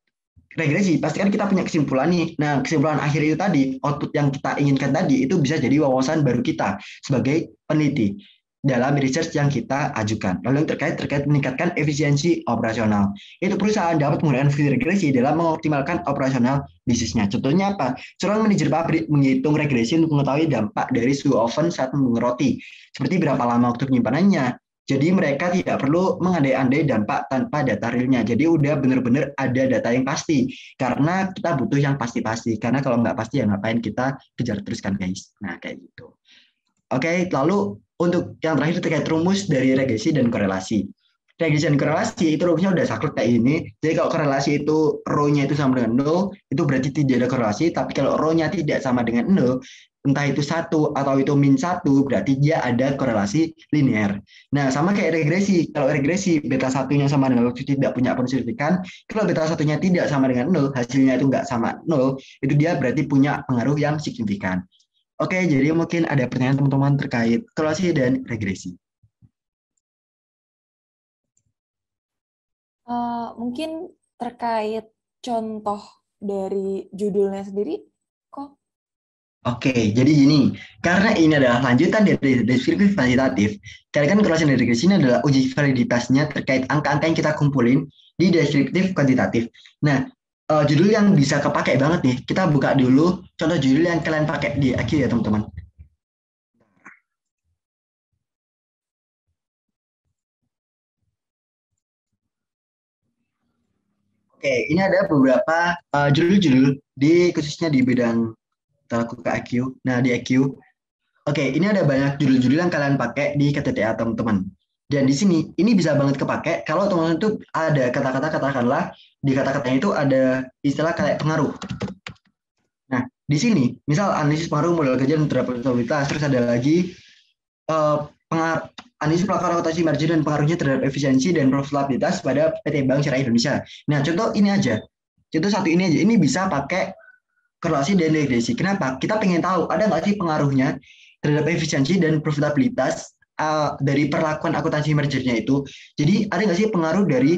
regresi, pasti kan kita punya kesimpulan nih. Nah, kesimpulan akhir itu tadi, output yang kita inginkan tadi, itu bisa jadi wawasan baru kita sebagai peneliti dalam research yang kita ajukan. Lalu yang terkait meningkatkan efisiensi operasional. Itu perusahaan dapat menggunakan fungsi regresi dalam mengoptimalkan operasional bisnisnya. Contohnya apa? Seorang manajer pabrik menghitung regresi untuk mengetahui dampak dari suhu oven saat membuat roti. Seperti berapa lama waktu penyimpanannya. Jadi mereka tidak perlu mengandai-andai dampak tanpa data realnya. Jadi udah benar-benar ada data yang pasti. Karena kita butuh yang pasti-pasti. Karena kalau nggak pasti ya ngapain kita kejar teruskan guys. Nah kayak gitu. Oke, lalu untuk yang terakhir terkait rumus dari regresi dan korelasi. Regresi dan korelasi itu rumusnya udah saklek kayak ini. Jadi kalau korelasi itu rho-nya itu sama dengan nol, itu berarti tidak ada korelasi. Tapi kalau rho-nya tidak sama dengan nol, entah itu satu atau itu min satu, berarti dia ada korelasi linear. Nah, sama kayak regresi. Kalau regresi beta satunya sama dengan nol, itu tidak punya pengunsur signifikan. Kalau beta satunya tidak sama dengan nol, hasilnya itu nggak sama nol, itu dia berarti punya pengaruh yang signifikan. Oke, jadi mungkin ada pertanyaan teman-teman terkait korelasi dan regresi. Mungkin terkait contoh dari judulnya sendiri, kok? Oke, jadi gini, karena ini adalah lanjutan dari deskriptif kuantitatif, karena kan korelasi dan regresi ini adalah uji validitasnya terkait angka-angka yang kita kumpulin di deskriptif kuantitatif. Nah, judul yang bisa kepakai banget nih, kita buka dulu contoh judul yang kalian pakai di IQ ya teman-teman. Oke, ini ada beberapa judul-judul di khususnya di bidang aku ke IQ. Nah, di IQ, oke, ini ada banyak judul-judul yang kalian pakai di KTTA, teman-teman. Dan di sini, ini bisa banget kepake kalau teman-teman itu ada kata-kata, katakanlah, di kata-katanya itu ada istilah kayak pengaruh. Nah, di sini, misal analisis pengaruh modal kerja dan terhadap probabilitas, terus ada lagi analisis pelakon akuntansi margin dan pengaruhnya terhadap efisiensi dan profitabilitas pada PT Bank Syariah Indonesia. Nah, contoh ini aja. Contoh satu ini aja. Ini bisa pakai korelasi dan regresi. Kenapa? Kita pengen tahu ada nggak sih pengaruhnya terhadap efisiensi dan profitabilitas dari perlakuan akuntansi mergernya itu. Jadi ada nggak sih pengaruh dari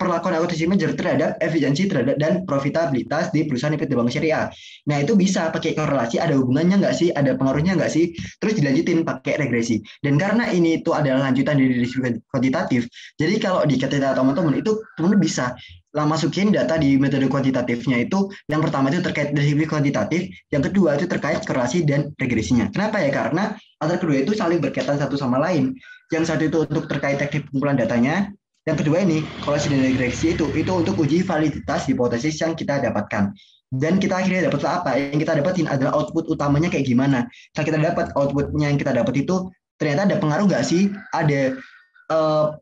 perlakuan akuntansi merger terhadap efisiensi terhadap dan profitabilitas di perusahaan PT Bank Syariah. Nah itu bisa pakai korelasi, ada hubungannya nggak sih, ada pengaruhnya nggak sih, terus dilanjutin pakai regresi. Dan karena ini itu adalah lanjutan dari deskripsi kuantitatif, jadi kalau di kata teman-teman itu teman bisa lah masukin data di metode kuantitatifnya itu yang pertama itu terkait deskripsi kuantitatif, yang kedua itu terkait korelasi dan regresinya. Kenapa ya? Karena antara kedua itu saling berkaitan satu sama lain. Yang satu itu untuk terkait teknik pengumpulan datanya, yang kedua ini, korelasi dan regresi itu untuk uji validitas hipotesis yang kita dapatkan. Dan kita akhirnya dapat apa? Yang kita dapatin adalah output utamanya kayak gimana. Setelah kita dapat outputnya yang kita dapat itu, ternyata ada pengaruh nggak sih? Ada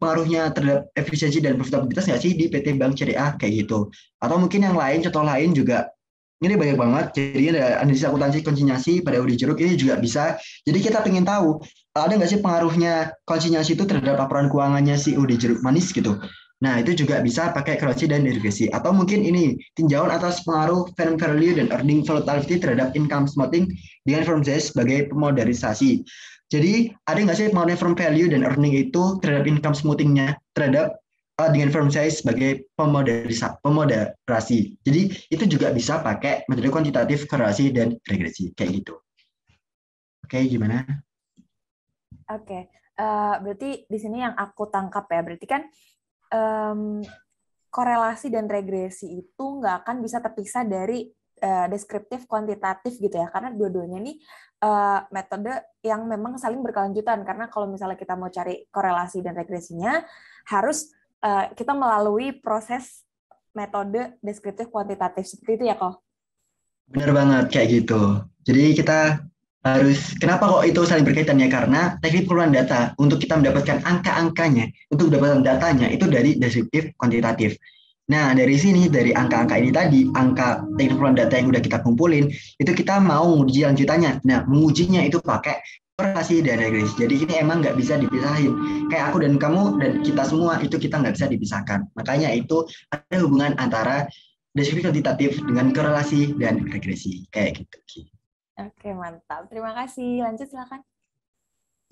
pengaruhnya terhadap efisiensi dan profitabilitas nggak sih di PT Bank Syariah kayak gitu. Atau mungkin yang lain, contoh lain juga ini banyak banget. Jadi ada analisis akuntansi konsinyasi pada Udi Jeruk ini juga bisa. Jadi kita pengen tahu ada nggak sih pengaruhnya konsinyasi itu terhadap laporan keuangannya si Udi Jeruk Manis gitu. Nah, itu juga bisa pakai korelasi dan regresi. Atau mungkin ini tinjauan atas pengaruh firm value dan earning volatility terhadap income smoothing dengan firm size sebagai pemodernisasi. Jadi, ada nggak sih pengaruhnya firm value dan earning itu terhadap income smoothingnya terhadap dengan firm size sebagai pemoderasi. Jadi itu juga bisa pakai metode kuantitatif, korelasi, dan regresi. Kayak gitu. Oke, gimana? Oke, berarti di sini yang aku tangkap ya, berarti kan korelasi dan regresi itu nggak akan bisa terpisah dari deskriptif kuantitatif gitu ya, karena dua-duanya ini metode yang memang saling berkelanjutan, karena kalau misalnya kita mau cari korelasi dan regresinya harus kita melalui proses metode deskriptif kuantitatif seperti itu ya kok? Benar banget kayak gitu. Jadi kita harus, kenapa kok itu saling berkaitan ya? Karena teknik pengumpulan data untuk kita mendapatkan angka-angkanya, untuk mendapatkan datanya itu dari deskriptif kuantitatif. Nah, dari sini, dari angka-angka ini tadi, angka teknik pengumpulan data yang udah kita kumpulin, itu kita mau menguji lanjutannya. Nah, mengujinya itu pakai korelasi dan regresi. Jadi ini emang nggak bisa dipisahin. Kayak aku dan kamu dan kita semua itu kita nggak bisa dipisahkan. Makanya itu ada hubungan antara deskripsi kuantitatif dengan korelasi dan regresi. Kayak gitu. Oke, mantap. Terima kasih. Lanjut silakan.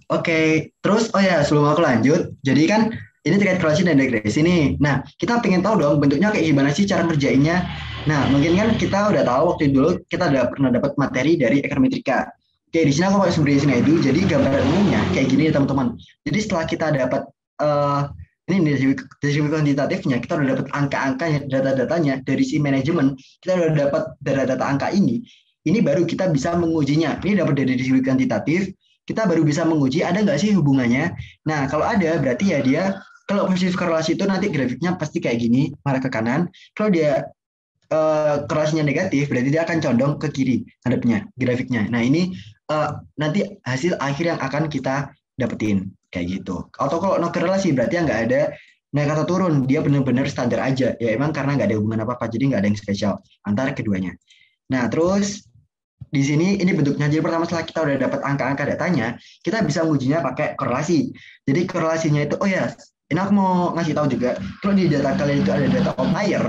Oke, terus oh ya sebelum aku lanjut, jadi kan ini terkait korelasi dan regresi nih. Nah, kita pengen tahu dong bentuknya kayak gimana sih cara ngerjainnya. Nah, mungkin kan kita udah tahu waktu dulu kita udah pernah dapat materi dari ekonometrika. Oke, di sini aku pakai sumber sini itu. Jadi gambaran umumnya kayak gini ya teman-teman. Jadi setelah kita dapat ini dari kuantitatifnya, kita udah dapat angka-angkanya, data-datanya dari si manajemen, kita udah dapat data-data angka ini. Ini baru kita bisa mengujinya. Ini dapat dari sisi kuantitatif, kita baru bisa menguji ada nggak sih hubungannya. Nah, kalau ada berarti ya dia, kalau positif korelasi itu nanti grafiknya pasti kayak gini, marah ke kanan. Kalau dia korelasinya negatif, berarti dia akan condong ke kiri hadapnya grafiknya. Nah ini nanti hasil akhir yang akan kita dapetin kayak gitu. Atau kalau no korelasi berarti yang nggak ada naik atau turun, dia benar-benar standar aja. Ya emang karena nggak ada hubungan apa-apa, jadi nggak ada yang spesial antara keduanya. Nah terus di sini ini bentuknya. Jadi pertama setelah kita udah dapat angka-angka datanya, kita bisa mengujinya pakai korelasi. Jadi korelasinya itu, oh ya, ini aku mau ngasih tahu juga, kalau di data kalian itu ada data outlier,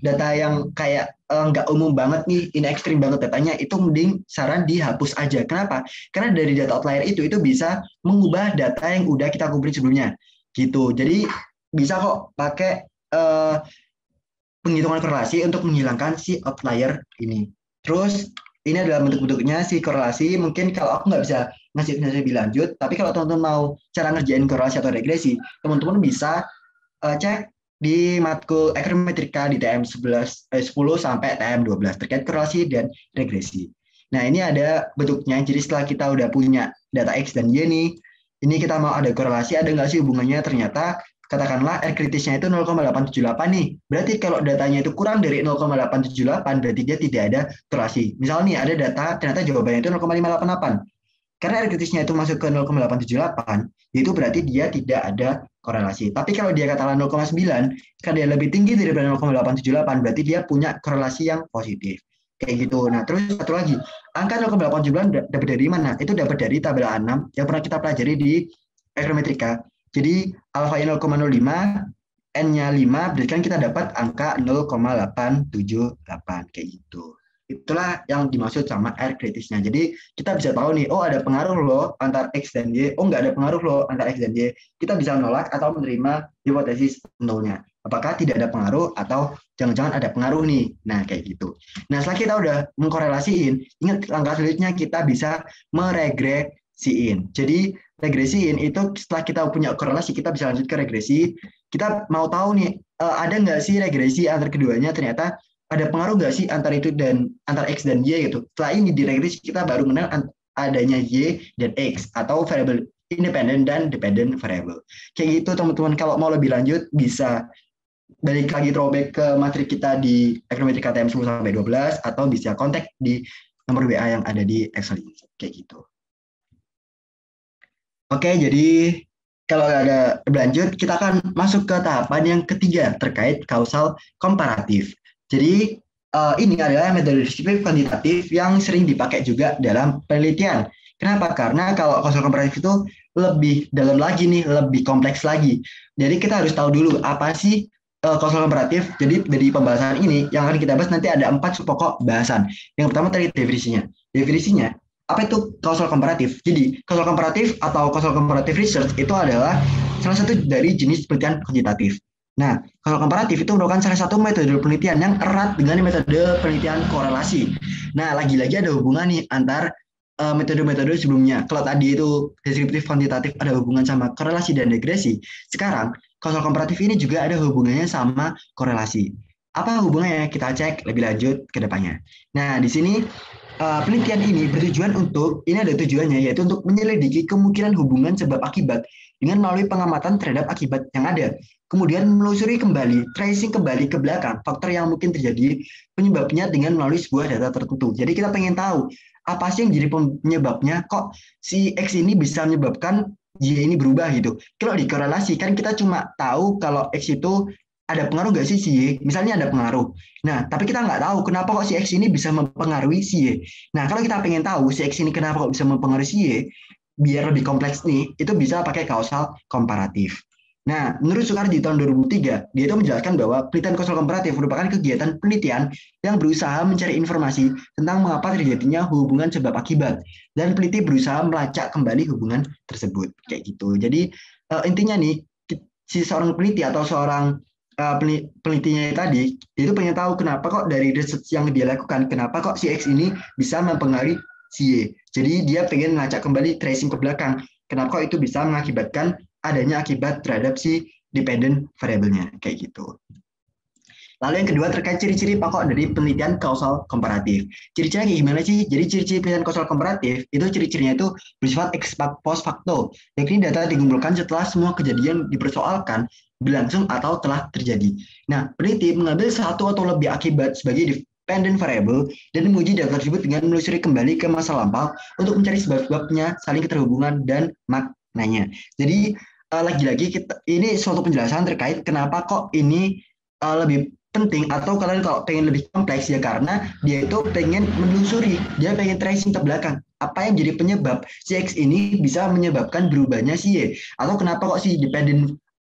data yang kayak nggak umum banget nih, ini ekstrim banget datanya, itu mending saran dihapus aja. Kenapa? Karena dari data outlier itu bisa mengubah data yang udah kita kumpulin sebelumnya. Gitu. Jadi bisa kok pakai penghitungan korelasi untuk menghilangkan si outlier ini. Terus ini adalah bentuk-bentuknya si korelasi. Mungkin kalau aku nggak bisa ngasih lebih lanjut, tapi kalau teman-teman mau cara ngerjain korelasi atau regresi, teman-teman bisa cek di matkul ekonometrika di TM 10 sampai TM 12 terkait korelasi dan regresi. Nah, ini ada bentuknya. Jadi setelah kita udah punya data X dan Y nih, ini kita mau ada korelasi, ada nggak sih hubungannya? Ternyata katakanlah R kritisnya itu 0,878 nih. Berarti kalau datanya itu kurang dari 0,878, berarti dia tidak ada korelasi. Misal nih ada data ternyata jawabannya itu 0,588. Karena R kritisnya itu masuk ke 0,878, itu berarti dia tidak ada korelasi. Tapi kalau dia katakan 0,9, karena dia lebih tinggi daripada 0,878, berarti dia punya korelasi yang positif. Kayak gitu. Nah, terus satu lagi, angka 0,879 dapat dari mana? Itu dapat dari tabel A6 yang pernah kita pelajari di ekonometrika. Jadi alfa 0,05, N-nya 5, berarti kan kita dapat angka 0,878 kayak gitu. Itulah yang dimaksud sama R kritisnya. Jadi kita bisa tahu nih, oh ada pengaruh loh antar X dan Y, oh nggak ada pengaruh loh antar X dan Y. Kita bisa menolak atau menerima hipotesis nolnya. Apakah tidak ada pengaruh atau jangan-jangan ada pengaruh nih. Nah kayak gitu. Nah setelah kita udah mengkorelasiin, ingat langkah selanjutnya kita bisa meregresiin. Jadi regresiin itu setelah kita punya korelasi, kita bisa lanjut ke regresi. Kita mau tahu nih, ada nggak sih regresi antar keduanya, ternyata ada pengaruh nggak sih antar itu dan antar X dan Y gitu. Setelah ini di regresi kita baru mengenal adanya Y dan X atau variable independent dan dependent variable. Kayak gitu teman-teman. Kalau mau lebih lanjut bisa balik lagi throwback ke materi kita di ekonometrika TM 10 sampai 12 atau bisa kontak di nomor WA yang ada di Excel ini. Kayak gitu. Oke, jadi kalau ada berlanjut, kita akan masuk ke tahapan yang ketiga terkait kausal komparatif. Jadi ini adalah metode deskriptif kuantitatif yang sering dipakai juga dalam penelitian. Kenapa? Karena kalau kausal komparatif itu lebih dalam lagi nih, lebih kompleks lagi. Jadi kita harus tahu dulu apa sih kausal komparatif. Jadi dari pembahasan ini yang akan kita bahas nanti ada 4 subpokok bahasan. Yang pertama tadi definisinya. Definisinya apa itu kausal komparatif? Jadi kausal komparatif atau kausal komparatif research itu adalah salah satu dari jenis penelitian kuantitatif. Nah, kausal komparatif itu merupakan salah satu metode penelitian yang erat dengan metode penelitian korelasi. Nah, lagi-lagi ada hubungan nih antar metode-metode sebelumnya. Kalau tadi itu deskriptif kuantitatif ada hubungan sama korelasi dan regresi, sekarang kausal komparatif ini juga ada hubungannya sama korelasi. Apa hubungannya? Kita cek lebih lanjut ke depannya. Nah, di sini penelitian ini bertujuan untuk, ini ada tujuannya, yaitu untuk menyelidiki kemungkinan hubungan sebab akibat dengan melalui pengamatan terhadap akibat yang ada. Kemudian menelusuri kembali, tracing kembali ke belakang, faktor yang mungkin terjadi penyebabnya dengan melalui sebuah data tertentu. Jadi kita pengen tahu, apa sih yang jadi penyebabnya, kok si X ini bisa menyebabkan Y ini berubah gitu. Kalau dikorelasi, kan kita cuma tahu kalau X itu ada pengaruh nggak sih si Y? Misalnya ada pengaruh. Nah, tapi kita nggak tahu kenapa kok si X ini bisa mempengaruhi si Y. Nah, kalau kita pengen tahu si X ini kenapa kok bisa mempengaruhi si Y, biar lebih kompleks nih, itu bisa pakai kausal komparatif. Nah, menurut Soekardi tahun 2003, dia itu menjelaskan bahwa penelitian kausal komparatif merupakan kegiatan penelitian yang berusaha mencari informasi tentang mengapa terjadinya hubungan sebab akibat, dan peneliti berusaha melacak kembali hubungan tersebut. Kayak gitu. Jadi intinya nih, si seorang peneliti atau seorang penelitinya tadi itu pengen tahu kenapa kok dari research yang dia lakukan, kenapa kok si X ini bisa mempengaruhi si Y. Jadi dia pengen melacak kembali, tracing ke belakang, kenapa kok itu bisa mengakibatkan adanya akibat terhadap si dependent variable-nya kayak gitu. Lalu yang kedua terkait ciri-ciri pokok dari penelitian kausal komparatif. Ciri-cirinya kayak gimana sih? Jadi ciri-ciri penelitian kausal komparatif itu ciri-cirinya itu bersifat ex post facto. Yakni data dikumpulkan setelah semua kejadian dipersoalkan berlangsung atau telah terjadi. Nah, peneliti mengambil satu atau lebih akibat sebagai dependent variable dan menguji data tersebut dengan menelusuri kembali ke masa lampau untuk mencari sebab-sebabnya, saling keterhubungan dan maknanya. Jadi lagi-lagi ini suatu penjelasan terkait kenapa kok ini lebih penting atau kalian kalau pengen lebih kompleks ya karena dia itu pengen menelusuri, dia pengen tracing ke belakang apa yang jadi penyebab si X ini bisa menyebabkan berubahnya si Y atau kenapa kok si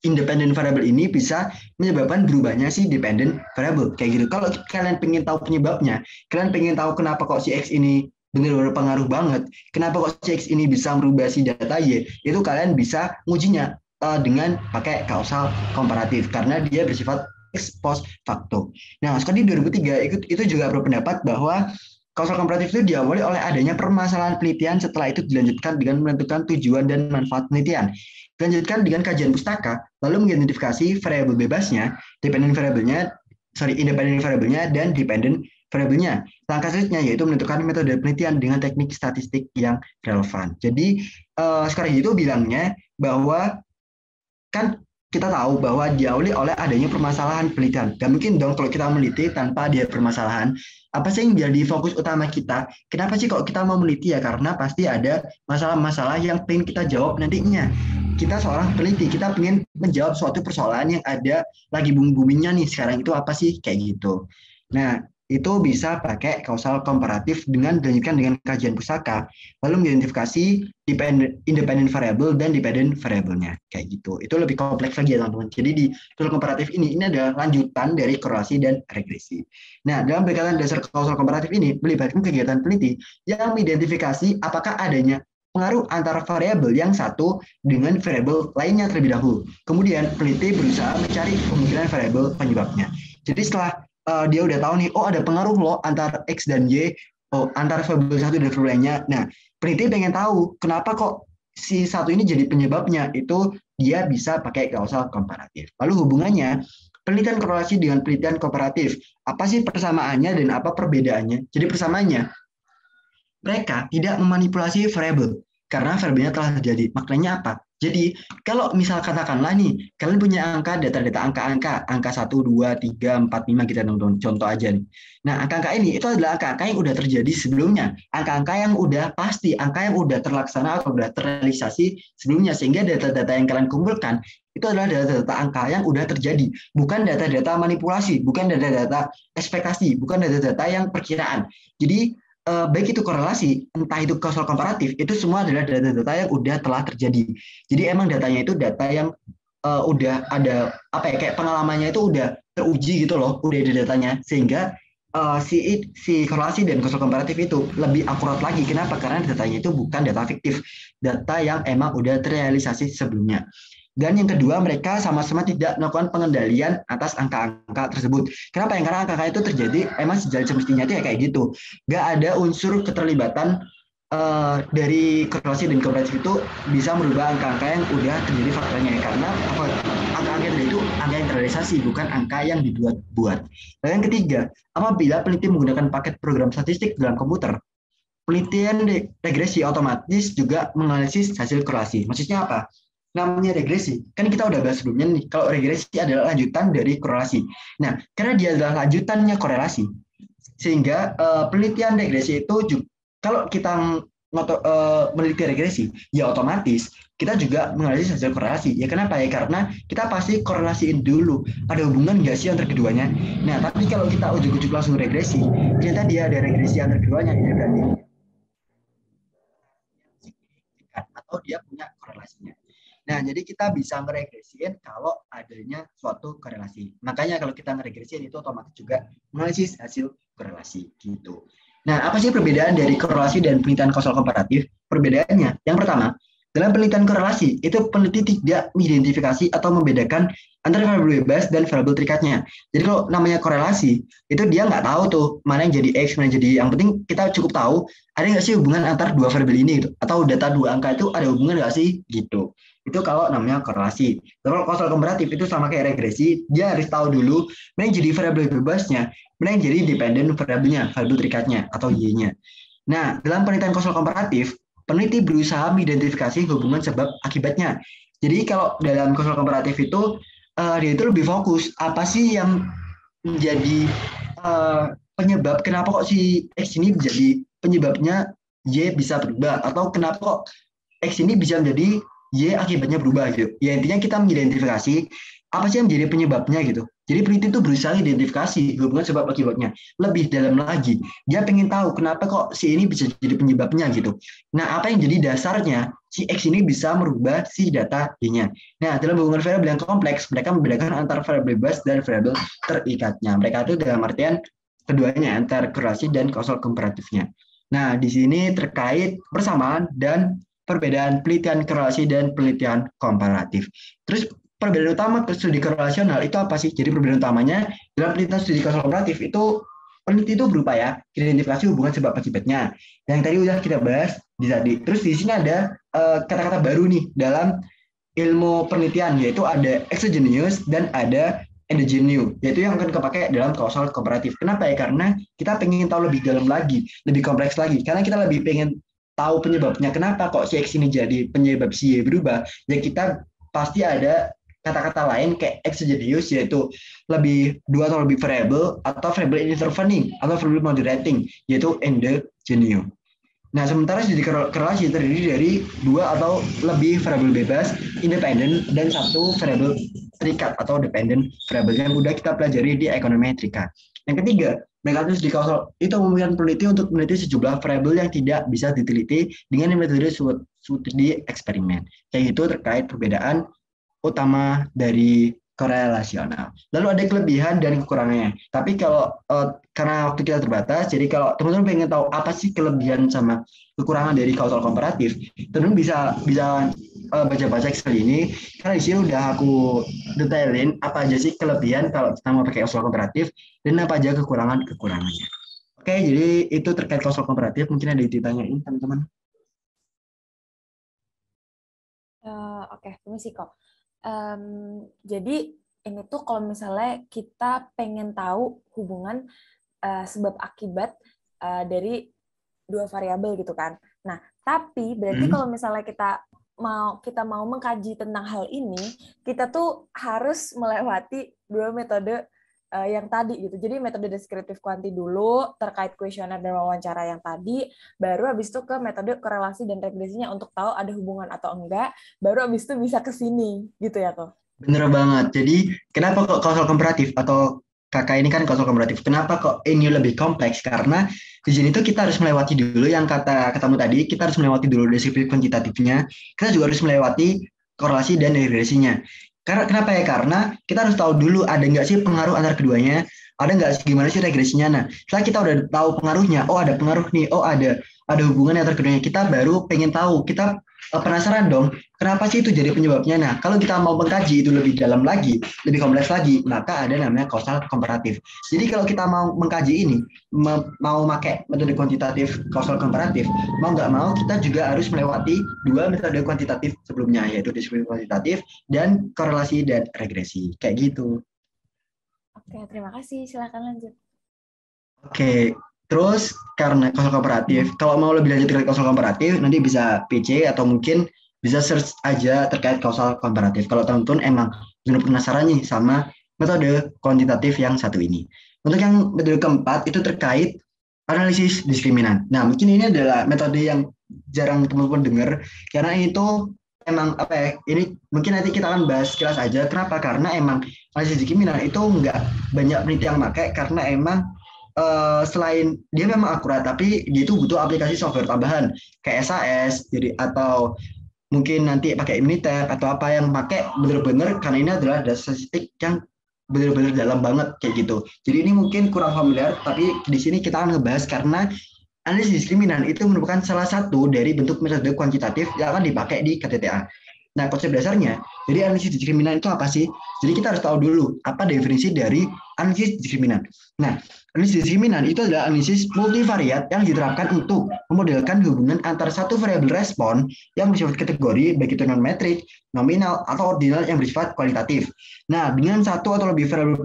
independent variable ini bisa menyebabkan berubahnya si dependent variable kayak gitu. Kalau kalian pengen tahu penyebabnya, kalian pengen tahu kenapa kok si X ini benar-benar pengaruh banget, kenapa kok si X ini bisa merubah si data Y, itu kalian bisa ngujinya dengan pakai kausal komparatif karena dia bersifat ex post facto. Nah, Scott di 2003 itu juga berpendapat bahwa kausal komparatif itu diawali oleh adanya permasalahan penelitian, setelah itu dilanjutkan dengan menentukan tujuan dan manfaat penelitian. Dilanjutkan dengan kajian pustaka, lalu mengidentifikasi variabel bebasnya, independent variabelnya dan dependent variabelnya. Langkah selanjutnya yaitu menentukan metode penelitian dengan teknik statistik yang relevan. Jadi sekarang itu bilangnya bahwa kan kita tahu bahwa diawali oleh adanya permasalahan penelitian. Gak mungkin dong kalau kita meneliti tanpa ada permasalahan. Apa sih yang jadi fokus utama kita? Kenapa sih kalau kita mau meneliti ya? Karena pasti ada masalah-masalah yang pengen kita jawab nantinya. Kita seorang peneliti, kita pengen menjawab suatu persoalan yang ada lagi bumi-buminya nih. Sekarang itu apa sih? Kayak gitu. Nah, itu bisa pakai kausal komparatif dengan dilanjutkan dengan kajian pustaka, lalu mengidentifikasi independent variable dan dependent variabelnya kayak gitu. Itu lebih kompleks lagi ya teman-teman. Jadi di kausal komparatif ini adalah lanjutan dari korelasi dan regresi. Nah, dalam pendekatan dasar kausal komparatif ini melibatkan kegiatan peneliti yang mengidentifikasi apakah adanya pengaruh antara variabel yang satu dengan variabel lainnya terlebih dahulu. Kemudian peneliti berusaha mencari kemungkinan variabel penyebabnya. Jadi setelah dia udah tahu nih, oh ada pengaruh loh antara X dan Y, oh antara variabel satu dan variabel lainnya. Nah, peneliti pengen tahu kenapa kok si satu ini jadi penyebabnya, itu dia bisa pakai kausal komparatif. Lalu hubungannya penelitian korelasi dengan penelitian komparatif, apa sih persamaannya dan apa perbedaannya? Jadi persamaannya, mereka tidak memanipulasi variabel karena variabelnya telah terjadi. Maknanya apa? Jadi, kalau misal katakanlah nih, kalian punya data-data angka-angka, angka 1, 2, 3, 4, 5, kita contoh aja nih. Nah, angka-angka ini, itu adalah angka-angka yang udah terjadi sebelumnya. Angka-angka yang udah pasti, angka yang udah terlaksana atau udah terrealisasi sebelumnya. Sehingga data-data yang kalian kumpulkan, itu adalah data-data angka yang udah terjadi. Bukan data-data manipulasi, bukan data-data ekspektasi, bukan data-data yang perkiraan. Jadi, baik itu korelasi, entah itu kausal komparatif, itu semua adalah data-data yang udah telah terjadi. Jadi emang datanya itu data yang udah ada apa ya kayak pengalamannya itu udah teruji gitu loh, udah ada datanya sehingga si korelasi dan kausal komparatif itu lebih akurat lagi. Kenapa? Karena datanya itu bukan data fiktif, data yang emang udah terrealisasi sebelumnya. Dan yang kedua, mereka sama-sama tidak melakukan pengendalian atas angka-angka tersebut. Kenapa? Karena angka-angka itu terjadi emang sejalan semestinya itu ya kayak gitu. Nggak ada unsur keterlibatan dari korelasi dan komparatif itu bisa merubah angka-angka yang udah terjadi faktanya. Karena angka-angka itu angka yang terrealisasi, bukan angka yang dibuat-buat. Dan yang ketiga, apabila peneliti menggunakan paket program statistik dalam komputer, penelitian regresi otomatis juga menganalisis hasil korelasi. Maksudnya apa? Namanya regresi, kan kita udah bahas sebelumnya nih, kalau regresi adalah lanjutan dari korelasi. Nah, karena dia adalah lanjutannya korelasi, sehingga penelitian regresi itu juga, kalau kita meneliti regresi, ya otomatis kita juga menganalisis hasil korelasi. Ya kenapa ya? Karena kita pasti korelasiin dulu, ada hubungan nggak sih antara keduanya. Nah, tapi kalau kita ujuk-ujuk langsung regresi, ternyata dia ada regresi antara keduanya, ya berarti atau dia punya korelasinya. Nah, jadi kita bisa meregresiin kalau adanya suatu korelasi. Makanya kalau kita meregresiin itu otomatis juga menganalisis hasil korelasi gitu. Nah, apa sih perbedaan dari korelasi dan penelitian kausal komparatif? Perbedaannya, yang pertama, Dalam penelitian korelasi, itu peneliti tidak mengidentifikasi atau membedakan antara variabel bebas dan variabel terikatnya. Jadi kalau namanya korelasi, itu dia nggak tahu tuh mana yang jadi X, mana yang jadi, yang penting kita cukup tahu ada nggak sih hubungan antar dua variabel ini gitu, atau data dua angka itu ada hubungan nggak sih gitu. Itu kalau namanya korelasi. Kalau kausal komparatif itu sama kayak regresi, dia harus tahu dulu mana yang jadi variabel bebasnya, mana yang jadi dependen variabelnya, variabel terikatnya atau Y-nya. Nah, dalam penelitian kausal komparatif, peneliti berusaha mengidentifikasi hubungan sebab akibatnya. Jadi kalau dalam kausal komparatif itu dia itu lebih fokus apa sih yang menjadi penyebab kenapa kok si X ini menjadi penyebabnya Y bisa berubah, atau kenapa kok X ini bisa menjadi Y akibatnya berubah gitu. Ya intinya kita mengidentifikasi apa sih yang menjadi penyebabnya gitu. Jadi peneliti itu berusaha identifikasi hubungan sebab akibatnya lebih dalam lagi. Dia pengen tahu kenapa kok si ini bisa jadi penyebabnya gitu. Nah, apa yang jadi dasarnya si X ini bisa merubah si data Y-nya. Nah, dalam hubungan variabel yang kompleks, mereka membedakan antara variabel bebas dan variabel terikatnya. Mereka itu dalam artian keduanya, antara korelasi dan kausal komparatifnya. Nah, di sini terkait persamaan dan perbedaan penelitian korelasi dan penelitian komparatif. Terus perbedaan utama studi korelasional itu apa sih? Jadi perbedaan utamanya dalam penelitian studi kausal komparatif itu peneliti itu berupaya identifikasi hubungan sebab akibatnya. Yang tadi udah kita bahas di tadi. Terus di sini ada kata-kata baru nih dalam ilmu penelitian, yaitu ada exogenous dan ada endogenous, yaitu yang akan kepakai dalam kausal komparatif. Kenapa ya? Karena kita pengen tahu lebih dalam lagi, lebih kompleks lagi. Karena kita lebih pengen tahu penyebabnya. Kenapa kok si X ini jadi penyebab si Y berubah? Ya kita pasti ada kata-kata lain kayak exogenous, yaitu lebih dua atau lebih variable, atau variable intervening atau variable moderating, yaitu endogenous. Nah, sementara studi korelasi terdiri dari dua atau lebih variabel bebas, independen, dan satu variabel terikat atau dependent variabel yang udah kita pelajari di ekonometrika. Yang ketiga, mekanisme studi kausal itu memungkinkan peneliti untuk meneliti sejumlah variabel yang tidak bisa diteliti dengan metode studi eksperimen. Kayak itu terkait perbedaan utama dari korelasional. Lalu ada kelebihan dan kekurangannya. Tapi kalau karena waktu kita terbatas, jadi kalau teman-teman pengen tahu apa sih kelebihan sama kekurangan dari kausal komparatif, teman-teman bisa baca-baca Excel ini. Karena di sini udah aku detailin apa aja sih kelebihan kalau kita mau pakai kausal komparatif dan apa aja kekurangannya. Oke, jadi itu terkait kausal komparatif. Mungkin ada yang ditanyain teman-teman. Oke, permisi kok. Jadi ini tuh kalau misalnya kita pengen tahu hubungan sebab akibat dari dua variabel gitu kan. Nah, tapi berarti kalau misalnya kita mau mengkaji tentang hal ini, kita tuh harus melewati dua metode yang tadi gitu. Jadi metode deskriptif kuanti dulu terkait kuesioner dan wawancara yang tadi, baru habis itu ke metode korelasi dan regresinya untuk tahu ada hubungan atau enggak, baru habis itu bisa ke sini gitu ya kok. Bener banget. Jadi kenapa kok kausal komparatif atau kakak ini kan kausal komparatif? Kenapa kok ini lebih kompleks? Karena di sini tuh kita harus melewati dulu yang katamu tadi, kita harus melewati dulu deskriptif kuantitatifnya. Kita juga harus melewati korelasi dan regresinya. Karena kenapa ya? Karena kita harus tahu dulu ada nggak sih pengaruh antara keduanya, ada nggak sih gimana sih regresinya. Nah, setelah kita udah tahu pengaruhnya, oh ada pengaruh nih, oh ada hubungan antara keduanya, kita baru pengen tahu, kita penasaran dong, kenapa sih itu jadi penyebabnya. Nah, kalau kita mau mengkaji itu lebih dalam lagi, lebih kompleks lagi, maka ada namanya kausal komparatif. Jadi kalau kita mau mengkaji ini, mau pakai metode kuantitatif kausal komparatif, mau nggak mau kita juga harus melewati dua metode kuantitatif sebelumnya, yaitu deskriptif kuantitatif dan korelasi dan regresi. Kayak gitu. Oke, terima kasih. Silakan lanjut. Oke, terus karena kausal komparatif, kalau mau lebih lanjut terkait kausal komparatif, nanti bisa PC atau mungkin bisa search aja terkait kausal komparatif. Kalau teman-teman emang benar penasaran nih sama metode kuantitatif yang satu ini. Untuk yang metode keempat itu terkait analisis diskriminan. Nah, mungkin ini adalah metode yang jarang teman-teman dengar karena ini tuh emang apa ya? Ini mungkin nanti kita akan bahas kelas aja. Kenapa? Karena emang analisis diskriminan itu nggak banyak peneliti yang pakai karena emang selain dia memang akurat, tapi dia itu butuh aplikasi software tambahan kayak SAS, jadi atau mungkin nanti pakai Minitab atau apa yang pakai bener-bener karena ini adalah data statistik yang bener-bener dalam banget kayak gitu. Jadi ini mungkin kurang familiar, tapi di sini kita akan ngebahas karena analisis diskriminan itu merupakan salah satu dari bentuk metode kuantitatif yang akan dipakai di KTTA. Nah, konsep dasarnya dari analisis diskriminan itu apa sih? Jadi kita harus tahu dulu apa definisi dari analisis diskriminan. Nah, analisis diskriminan itu adalah analisis multivariat yang diterapkan untuk memodelkan hubungan antara satu variabel respon yang bersifat kategori, baik itu non-metrik, nominal, atau ordinal yang bersifat kualitatif. Nah, dengan satu atau lebih variabel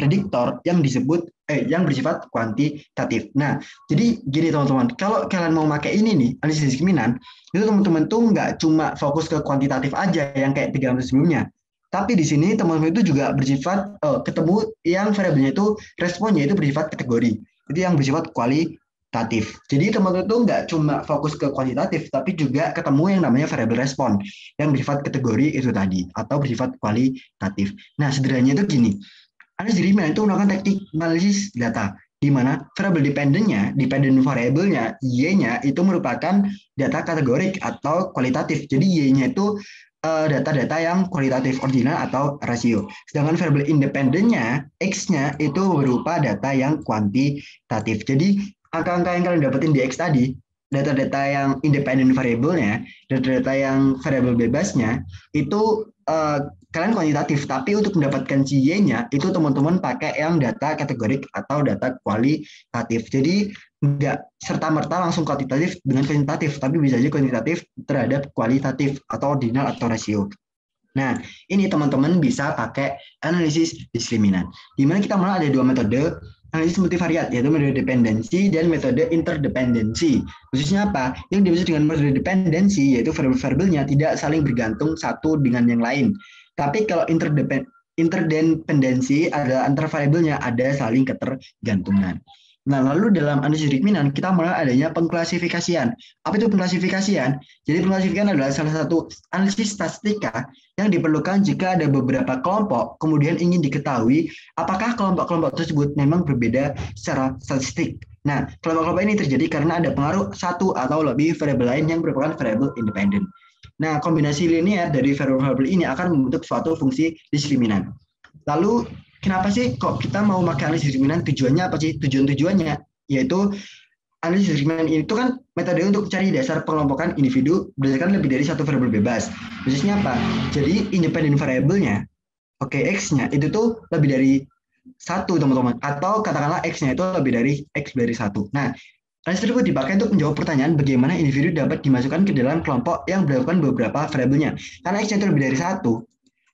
prediktor yang disebut yang bersifat kuantitatif. Nah, jadi gini teman-teman, kalau kalian mau pakai ini nih, analisis diskriminan, itu teman-teman tuh nggak cuma fokus ke kuantitatif aja yang kayak 3 sebelumnya. Tapi di sini teman-teman itu juga bersifat ketemu yang variabelnya itu responnya itu bersifat kategori. Itu yang bersifat kualitatif. Jadi teman-teman itu nggak cuma fokus ke kuantitatif, tapi juga ketemu yang namanya variabel respon yang bersifat kategori itu tadi atau bersifat kualitatif. Nah, sederhananya itu gini. Analisis diskriminan itu menggunakan teknik analisis data di mana variabel dependent variabelnya, Y-nya itu merupakan data kategorik atau kualitatif. Jadi Y-nya itu data-data yang kualitatif ordinal atau rasio. Sedangkan variabel independennya, X-nya itu berupa data yang kuantitatif. Jadi angka-angka yang kalian dapetin di X tadi, data-data yang independent variabelnya, data-data yang variabel bebasnya, itu kalian kuantitatif, tapi untuk mendapatkan Y-nya itu teman-teman pakai yang data kategorik atau data kualitatif. Jadi nggak serta-merta langsung kuantitatif dengan kuantitatif, tapi bisa aja kuantitatif terhadap kualitatif atau ordinal atau rasio. Nah, ini teman-teman bisa pakai analisis diskriminan. Di mana kita mulai ada 2 metode analisis multivariat, yaitu metode dependensi dan metode interdependensi. Khususnya apa? Yang dimaksud dengan metode dependensi yaitu variabel-variabelnya tidak saling bergantung satu dengan yang lain. Tapi kalau interdependensi adalah antar variabelnya ada saling ketergantungan. Nah, lalu dalam analisis diskriminan kita mulai adanya pengklasifikasian. Apa itu pengklasifikasian? Jadi pengklasifikasian adalah salah satu analisis statistika yang diperlukan jika ada beberapa kelompok, kemudian ingin diketahui apakah kelompok-kelompok tersebut memang berbeda secara statistik. Nah, kelompok-kelompok ini terjadi karena ada pengaruh satu atau lebih variabel lain yang merupakan variabel independen. Nah, kombinasi linear dari variabel-variabel ini akan membentuk suatu fungsi diskriminan. Lalu kenapa sih kok kita mau pakai analisis diskriminan? Tujuannya apa sih? Tujuannya yaitu analisis diskriminan itu kan metode untuk mencari dasar pengelompokan individu berdasarkan lebih dari satu variabel bebas. Khususnya apa? Jadi independent variabelnya, oke, X-nya itu tuh lebih dari satu teman-teman. Atau katakanlah X-nya itu lebih dari X dari satu. Nah, analisis tersebut dipakai untuk menjawab pertanyaan bagaimana individu dapat dimasukkan ke dalam kelompok yang berdasarkan beberapa variabelnya. Karena X-nya itu lebih dari satu.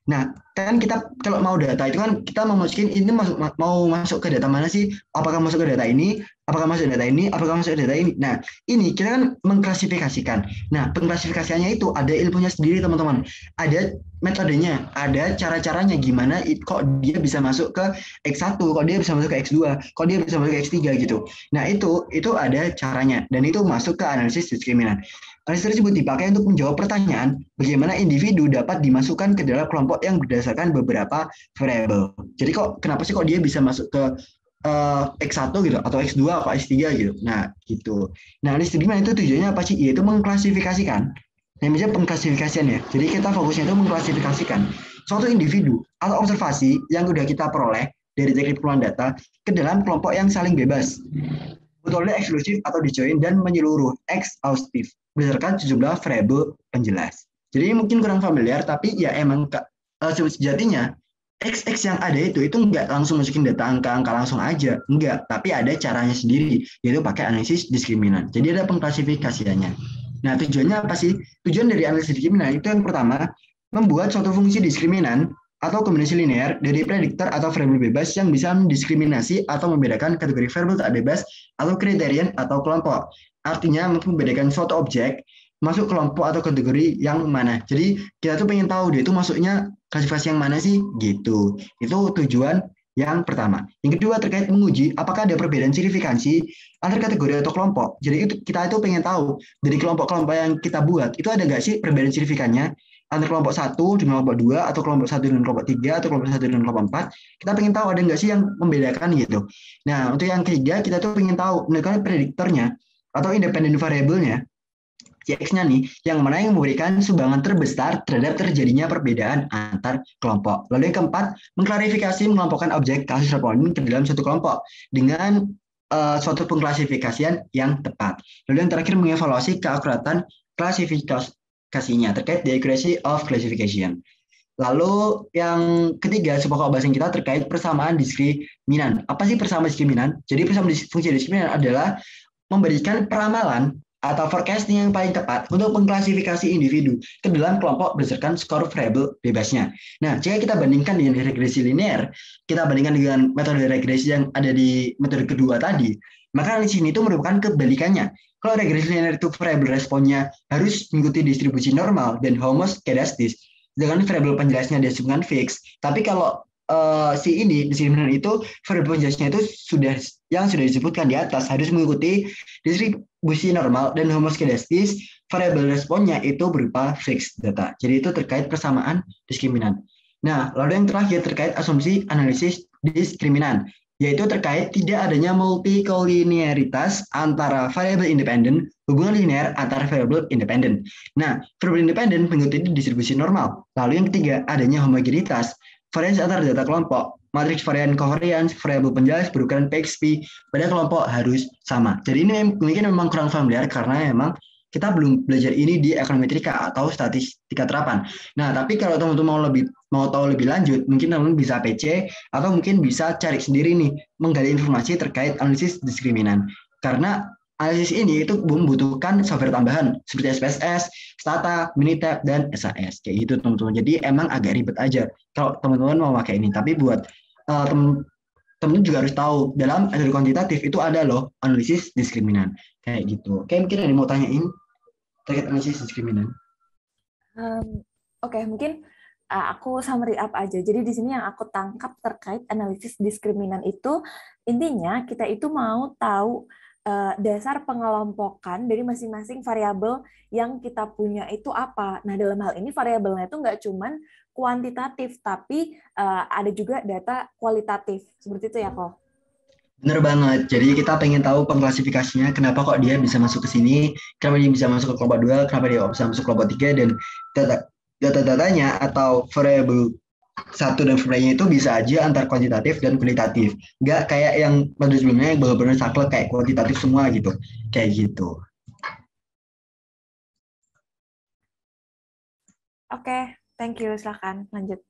Nah, kan kita kalau mau data itu kan kita mau masukin ini mau masuk ke data mana sih? Apakah masuk ke data ini? Apakah masuk ke data ini? Apakah masuk ke data ini? Nah, ini kita kan mengklasifikasikan. Nah, pengklasifikasiannya itu ada ilmunya sendiri, teman-teman. Ada metodenya, ada cara-caranya gimana kok dia bisa masuk ke X1, kok dia bisa masuk ke X2, kok dia bisa masuk ke X3 gitu. Nah, itu ada caranya dan itu masuk ke analisis diskriminan. Analisis tersebut dipakai untuk menjawab pertanyaan bagaimana individu dapat dimasukkan ke dalam kelompok yang berdasarkan beberapa variabel. Jadi kenapa sih dia bisa masuk ke X1 gitu atau X2 atau X3 gitu. Nah, gitu. Nah, analisis diskriminan itu tujuannya apa sih? Yaitu mengklasifikasikan. Namanya pengklasifikasian ya. Jadi kita fokusnya itu mengklasifikasikan suatu individu atau observasi yang sudah kita peroleh dari teknik pengumpulan data ke dalam kelompok yang saling bebas. Betulnya eksklusif atau disjoin dan menyeluruh exhaustif berdasarkan sejumlah variabel penjelas. Jadi mungkin kurang familiar, tapi ya emang sejatinya XX yang ada itu nggak langsung masukin data angka-angka langsung aja, enggak, tapi ada caranya sendiri, yaitu pakai analisis diskriminan. Jadi ada pengklasifikasiannya. Nah, tujuannya apa sih? Tujuan dari analisis diskriminan itu yang pertama, membuat suatu fungsi diskriminan atau kombinasi linear dari prediktor atau variabel bebas yang bisa mendiskriminasi atau membedakan kategori variabel tak bebas atau kriterian atau kelompok. Artinya membedakan suatu objek masuk kelompok atau kategori yang mana. Jadi kita tuh pengen tahu dia itu masuknya klasifikasi yang mana sih gitu. Itu tujuan yang pertama. Yang kedua terkait menguji apakah ada perbedaan signifikansi antar kategori atau kelompok. Jadi kita itu pengen tahu dari kelompok-kelompok yang kita buat itu ada nggak sih perbedaan signifikannya antara kelompok 1 dengan kelompok 2 atau kelompok 1 dengan kelompok 3 atau kelompok 1 dengan kelompok 4. Kita pengen tahu ada nggak sih yang membedakan gitu. Nah, untuk yang ketiga kita tuh pengen tahu menentukan prediktornya atau independent variabelnya X-nya nih, yang mana yang memberikan sumbangan terbesar terhadap terjadinya perbedaan antar kelompok. Lalu yang keempat, mengklarifikasi mengelompokkan objek kasus responden ke dalam satu kelompok dengan suatu pengklasifikasian yang tepat. Lalu yang terakhir mengevaluasi keakuratan klasifikasinya terkait the accuracy of classification. Lalu yang ketiga, pokok bahasan kita terkait persamaan diskriminan. Apa sih persamaan diskriminan? Jadi persamaan fungsi diskriminan adalah memberikan peramalan atau forecasting yang paling tepat untuk mengklasifikasi individu ke dalam kelompok berdasarkan skor variabel bebasnya. Nah, jika kita bandingkan dengan regresi linear, kita bandingkan dengan metode regresi yang ada di metode kedua tadi, maka di sini itu merupakan kebalikannya. Kalau regresi linear itu variabel responnya harus mengikuti distribusi normal dan homoskedastis, dengan variabel penjelasnya disebutkan fix. Tapi kalau si ini diskriminan itu variabel penjelasnya itu sudah disebutkan di atas harus mengikuti distribusi normal dan homoskedastis, variabel responnya itu berupa fixed data. Jadi itu terkait persamaan diskriminan. Nah, lalu yang terakhir terkait asumsi analisis diskriminan, yaitu terkait tidak adanya multikolinearitas antara variabel independen, hubungan linear antara variabel independen. Nah, variabel independen mengikuti distribusi normal. Lalu yang ketiga, adanya homogenitas, variasi antara data kelompok, matriks varian covariance, variabel penjelas berukuran PXP pada kelompok harus sama. Jadi ini mungkin memang kurang familiar karena memang kita belum belajar ini di ekonometrika atau statistika terapan. Nah, tapi kalau teman-teman mau tahu lebih lanjut, mungkin teman-teman bisa PC atau mungkin bisa cari sendiri nih, menggali informasi terkait analisis diskriminan. Karena analisis ini itu membutuhkan software tambahan seperti SPSS, Stata, Minitab, dan SAS. Kayak gitu teman-teman. Jadi emang agak ribet aja kalau teman-teman mau pakai ini. Tapi buat teman-teman juga harus tahu dalam metode kuantitatif itu ada loh analisis diskriminan. Kayak gitu. Kayak mungkin ada yang mau tanyain terkait analisis diskriminan. Oke, mungkin aku summary up aja. Jadi di sini yang aku tangkap terkait analisis diskriminan itu intinya kita itu mau tahu dasar pengelompokan dari masing-masing variabel yang kita punya itu apa. Nah, dalam hal ini variabelnya itu nggak cuman kuantitatif, tapi ada juga data kualitatif. Seperti itu ya, kok? Bener banget. Jadi kita pengen tahu pengklasifikasinya, kenapa kok dia bisa masuk ke sini, kenapa dia bisa masuk ke kelompok 2, kenapa dia bisa masuk ke kelompok 3, dan data-datanya atau variabel satu dan variabelnya itu bisa aja antar kuantitatif dan kualitatif. Nggak kayak yang pada sebelumnya yang benar-benar saklek kayak kuantitatif semua gitu. Kayak gitu. Oke, thank you. Silakan lanjut.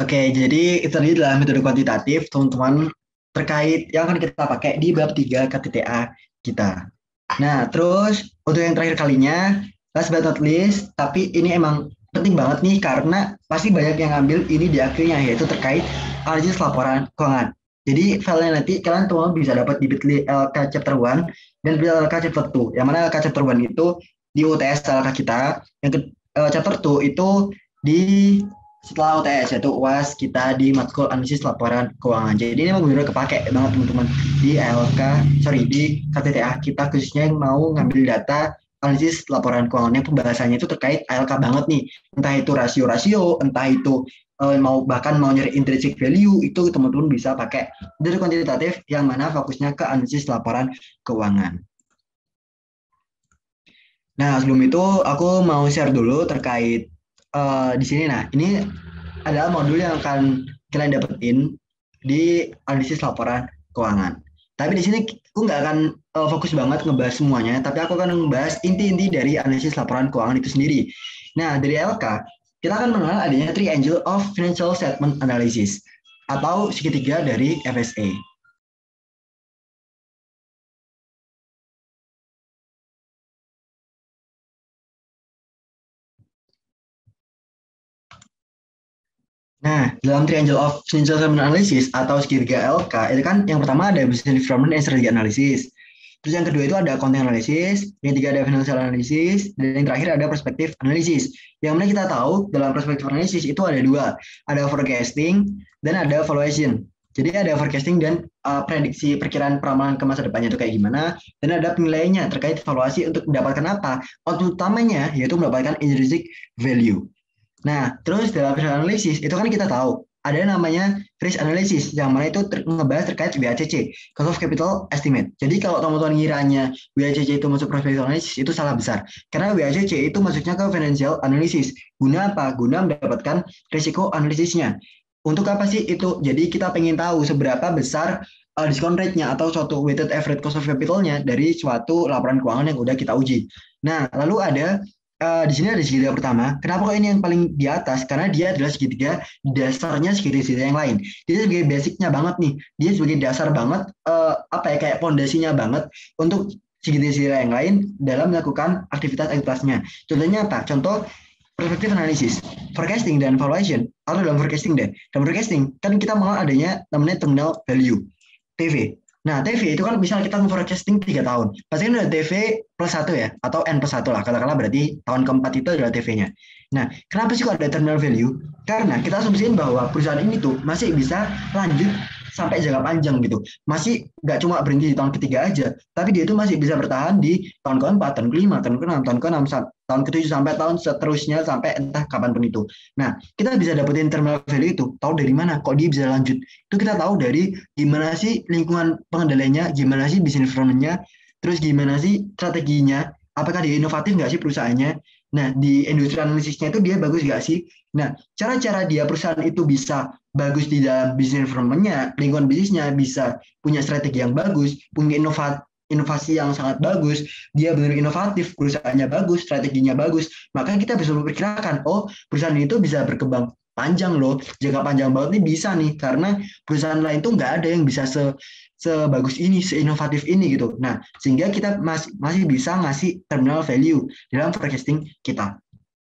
Oke, jadi itu tadi adalah metode kuantitatif, teman-teman, terkait yang akan kita pakai di bab 3 KTTA kita. Nah, terus untuk yang terakhir kalinya, last but not least, tapi ini emang penting banget nih karena pasti banyak yang ngambil ini di akhirnya, yaitu terkait analisis laporan keuangan. Jadi filenya nanti kalian teman bisa dapat di Bitly LK Chapter 1 dan Bitly LK Chapter 2. Yang mana LK Chapter 1 itu di UTS LK kita, yang Chapter 2 itu di setelah UTS yaitu UAS kita di matkul analisis laporan keuangan. Jadi ini memang benar kepake banget teman-teman di di KTTA kita khususnya yang mau ngambil data analisis laporan keuangannya, pembahasannya itu terkait ALK banget nih. Entah itu rasio-rasio, entah itu bahkan mau nyari intrinsic value, itu teman-teman bisa pakai dari kuantitatif yang mana fokusnya ke analisis laporan keuangan. Nah, sebelum itu aku mau share dulu terkait di sini. Nah, ini adalah modul yang akan kalian dapetin di analisis laporan keuangan. Tapi di sini aku nggak akan fokus banget ngebahas semuanya, tapi aku akan ngebahas inti-inti dari analisis laporan keuangan itu sendiri. Nah, dari LK, kita akan mengenal adanya triangle of financial statement analysis atau segitiga dari FSA. Nah, dalam Triangle of Financial Statement Analysis atau segitiga LK, itu kan yang pertama ada Business Environment and Strategy Analysis. Terus yang kedua itu ada Content Analysis, yang ketiga ada Financial Analysis, dan yang terakhir ada Perspective Analysis. Yang mana kita tahu dalam Perspective Analysis itu ada dua, ada Forecasting dan ada Valuation. Jadi ada forecasting dan prediksi perkiraan peramalan ke masa depannya itu kayak gimana, dan ada penilaiannya terkait valuasi untuk mendapatkan apa. Output utamanya yaitu mendapatkan intrinsic value. Nah, terus dalam risk analysis itu kan kita tahu ada namanya risk analysis yang mana itu ngebahas terkait WACC, cost of capital estimate. Jadi kalau teman-teman ngiranya WACC itu masuk prospective analysis itu salah besar. Karena WACC itu masuknya ke financial analysis. Guna apa? Guna mendapatkan risiko analisisnya. Untuk apa sih itu? Jadi kita pengen tahu seberapa besar discount rate-nya atau suatu weighted average cost of capital-nya dari suatu laporan keuangan yang udah kita uji. Nah, lalu ada di sini ada segitiga pertama. Kenapa kok ini yang paling di atas? Karena dia adalah segitiga dasarnya segitiga yang lain. Dia sebagai basicnya banget nih. Dia sebagai dasar banget, apa ya, kayak pondasinya banget untuk segitiga yang lain dalam melakukan aktivitas-aktivitasnya. Contohnya apa? Contoh perspektif analisis, forecasting dan valuation. Atau dalam forecasting deh. Dalam forecasting kan kita mengenal adanya namanya terminal value. TV. Nah, TV itu kan misalnya kita forecasting 3 tahun. Pasti kan ada TV plus 1 ya, atau N plus 1 lah. Katakanlah berarti tahun keempat itu adalah TV-nya. Nah, kenapa sih kok ada terminal value? Karena kita asumsiin bahwa perusahaan ini tuh masih bisa lanjut sampai jangka panjang gitu. Masih nggak cuma berhenti di tahun ketiga aja, tapi dia itu masih bisa bertahan di tahun keempat, tahun kelima, tahun keenam, tahun keenam, tahun ketujuh sampai tahun seterusnya sampai entah kapanpun itu. Nah, kita bisa dapetin terminal value itu. Tahu dari mana? Kok dia bisa lanjut? Itu kita tahu dari gimana sih lingkungan pengendaliannya, gimana sih bisnis environment-nya, terus gimana sih strateginya, apakah dia inovatif nggak sih perusahaannya. Nah, di industri analisisnya itu dia bagus nggak sih? Nah, cara-cara dia perusahaan itu bisa bagus di dalam bisnis environment-nya, lingkungan bisnisnya bisa punya strategi yang bagus, punya inovasi yang sangat bagus, dia benar inovatif, perusahaannya bagus, strateginya bagus, maka kita bisa memperkirakan, oh perusahaan itu bisa berkembang panjang loh, jangka panjang banget nih bisa nih, karena perusahaan lain tuh nggak ada yang bisa sebagus ini, seinovatif ini gitu. Nah, sehingga kita masih bisa ngasih terminal value dalam forecasting kita.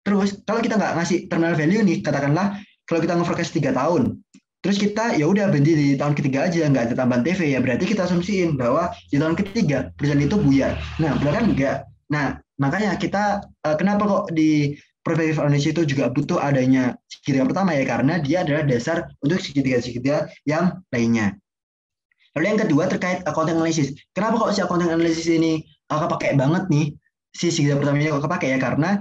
Terus, kalau kita nggak ngasih terminal value nih, katakanlah kalau kita nge-forecast 3 tahun, terus kita ya udah berhenti di tahun ketiga aja, nggak ada tambahan TV, ya berarti kita asumsiin bahwa di tahun ketiga perusahaan itu buyar. Nah, benar kan enggak? Nah, makanya kita kenapa kok di Prospective Analysis itu juga butuh adanya segitiga pertama ya, karena dia adalah dasar untuk segitiga-segitiga yang lainnya. Lalu yang kedua terkait accounting analysis. Kenapa kok si accounting analysis ini kepake banget nih? Si segitiga pertamanya kok kepake ya? Karena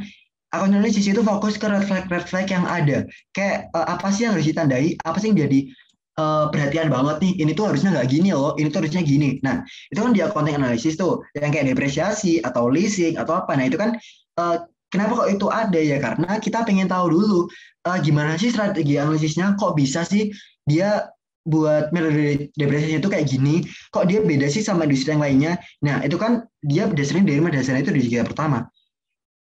accounting analysis itu fokus ke red flag yang ada. Kayak apa sih yang harus ditandai? Apa sih yang jadi perhatian banget nih? Ini tuh harusnya nggak gini loh. Ini tuh harusnya gini. Nah, itu kan di accounting analysis tuh. Yang kayak depresiasi atau leasing atau apa. Nah, itu kan kenapa kok itu ada ya? Karena kita pengen tahu dulu gimana sih strategi analisisnya. Kok bisa sih dia buat metode depresiasi itu kayak gini, kok dia beda sih sama industri yang lainnya. Nah, itu kan dia dasarnya dari mana? Dasarnya itu di segitiga pertama.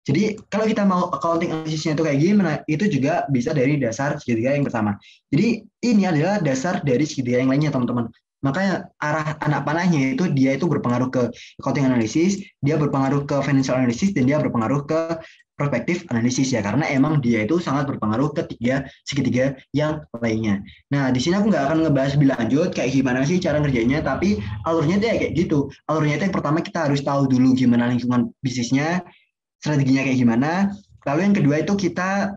Jadi kalau kita mau accounting analisisnya itu kayak gimana, itu juga bisa dari dasar segitiga yang pertama. Jadi ini adalah dasar dari segitiga yang lainnya, teman-teman. Makanya arah anak panahnya itu dia itu berpengaruh ke accounting analisis, dia berpengaruh ke financial analysis, dan dia berpengaruh ke prospektif analisis ya, karena emang dia itu sangat berpengaruh ke segitiga yang lainnya. Nah, di sini aku nggak akan ngebahas lebih lanjut kayak gimana sih cara ngerjainnya, tapi alurnya itu ya kayak gitu. Alurnya itu yang pertama kita harus tahu dulu gimana lingkungan bisnisnya, strateginya kayak gimana. Lalu yang kedua itu kita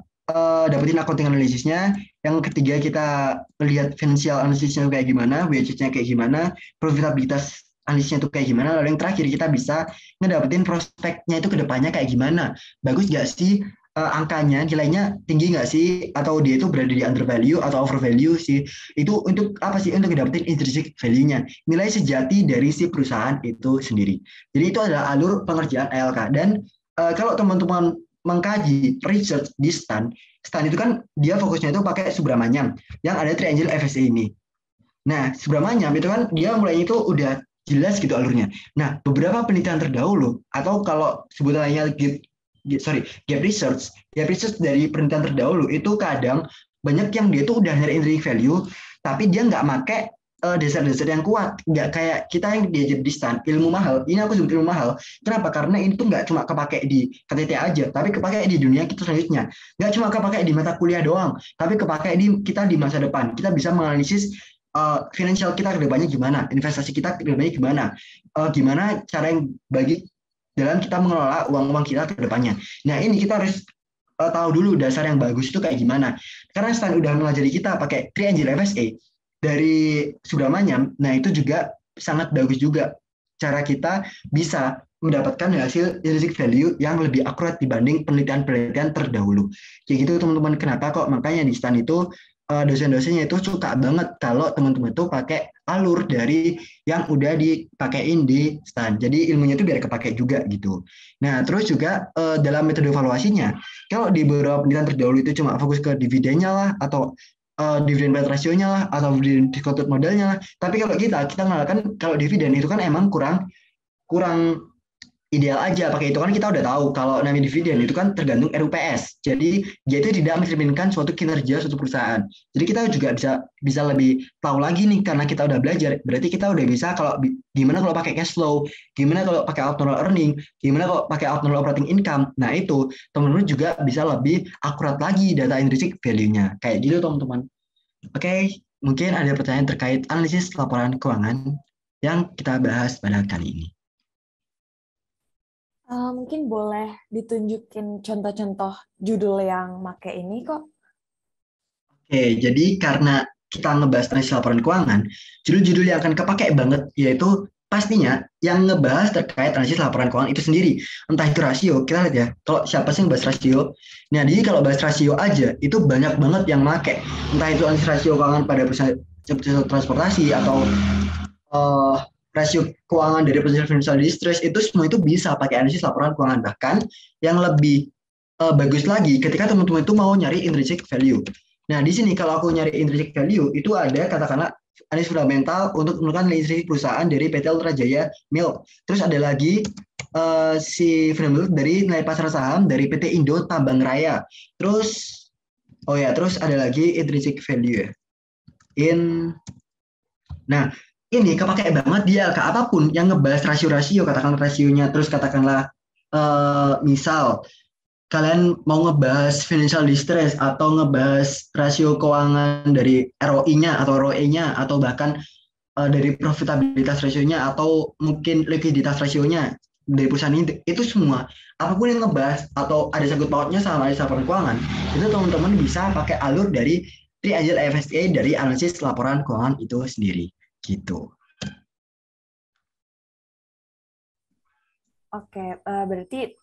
dapetin accounting analisisnya. Yang ketiga kita lihat financial analisisnya kayak gimana, budgetnya kayak gimana, profitabilitas analisisnya itu kayak gimana. Lalu yang terakhir kita bisa ngedapetin prospeknya itu ke depannya kayak gimana. Bagus gak sih angkanya, nilainya tinggi nggak sih, atau dia itu berada di under value atau over value sih. Itu untuk apa sih? Untuk dapetin intrinsic value-nya, nilai sejati dari si perusahaan itu sendiri. Jadi itu adalah alur pengerjaan ALK. Dan kalau teman-teman mengkaji research di STAN, STAN itu kan dia fokusnya itu pakai Subramanyam yang ada triangle FSA ini. Nah, Subramanyam itu kan dia mulai itu udah jelas gitu alurnya. Nah, beberapa penelitian terdahulu atau kalau sebutannya gap research dari penelitian terdahulu itu kadang banyak yang dia tuh udah nyari intrinsic value, tapi dia nggak make dasar-dasar yang kuat, nggak kayak kita yang diajar di STAN ilmu mahal. Ini aku sebut ilmu mahal. Kenapa? Karena ini tuh nggak cuma kepake di KTT aja, tapi kepake di dunia kita selanjutnya. Nggak cuma kepake di mata kuliah doang, tapi kepake di kita di masa depan. Kita bisa menganalisis financial kita ke depannya gimana, investasi kita ke depannya gimana, gimana cara yang bagi dalam kita mengelola uang-uang kita ke depannya. Nah, ini kita harus tahu dulu dasar yang bagus itu kayak gimana. Karena STAN udah mengajari kita pakai Triangle FSA dari Subramanyam, nah itu juga sangat bagus juga cara kita bisa mendapatkan hasil intrinsic value yang lebih akurat dibanding penelitian-penelitian terdahulu. Kayak gitu teman-teman. Kenapa kok makanya di STAN itu dosen-dosennya itu suka banget kalau teman-teman itu pakai alur dari yang udah dipakein di STAN. Jadi ilmunya itu biar kepake juga gitu. Nah, terus juga dalam metode evaluasinya, kalau di beberapa penelitian terdahulu itu cuma fokus ke dividennya lah atau dividen payout ratio-nya lah atau dividen diskonted modalnya lah. Tapi kalau kita nggak kan kalau dividen itu kan emang kurang kurang ideal aja pakai itu kan kita udah tahu kalau namanya dividen itu kan tergantung RUPS. Jadi dia itu tidak mencerminkan suatu kinerja suatu perusahaan. Jadi kita juga bisa bisa lebih tahu lagi nih karena kita udah belajar. Berarti kita udah bisa kalau gimana kalau pakai cash flow, gimana kalau pakai outnormal earning, gimana kalau pakai outnormal operating income. Nah itu teman-teman juga bisa lebih akurat lagi data intrinsic value-nya. Kayak gitu teman-teman. Oke, mungkin ada pertanyaan terkait analisis laporan keuangan yang kita bahas pada kali ini. Mungkin boleh ditunjukin contoh-contoh judul yang make ini kok. Oke, jadi karena kita ngebahas analisis laporan keuangan, judul-judul yang akan kepake banget yaitu pastinya yang ngebahas terkait analisis laporan keuangan itu sendiri. Entah itu rasio, kita lihat ya, kalau siapa sih yang bahas rasio. Nah, jadi kalau bahas rasio aja, itu banyak banget yang make. Entah itu analisis rasio keuangan pada perusahaan transportasi atau uh, rasio keuangan dari potential financial distress, itu semua itu bisa pakai analisis laporan keuangan. Bahkan yang lebih bagus lagi ketika teman-teman itu mau nyari intrinsic value. Nah, di sini kalau aku nyari intrinsic value itu ada katakanlah analisis fundamental untuk menentukan nilai intrinsic perusahaan dari PT Ultra Jaya Milk. Terus ada lagi si fundamental dari nilai pasar saham dari PT Indo Tambang Raya. Terus terus ada lagi intrinsic value ya. Nah, ini kepake banget dia ke apapun yang ngebahas rasio-rasio, katakanlah rasionya, terus katakanlah misal kalian mau ngebahas financial distress atau ngebahas rasio keuangan dari ROI-nya atau ROE-nya atau bahkan dari profitabilitas rasionya atau mungkin likuiditas rasionya dari perusahaan ini, itu semua apapun yang ngebahas atau ada sangkut pautnya sama analisis laporan keuangan, itu teman-teman bisa pakai alur dari Tri Agile FSA dari analisis laporan keuangan itu sendiri gitu. Oke, berarti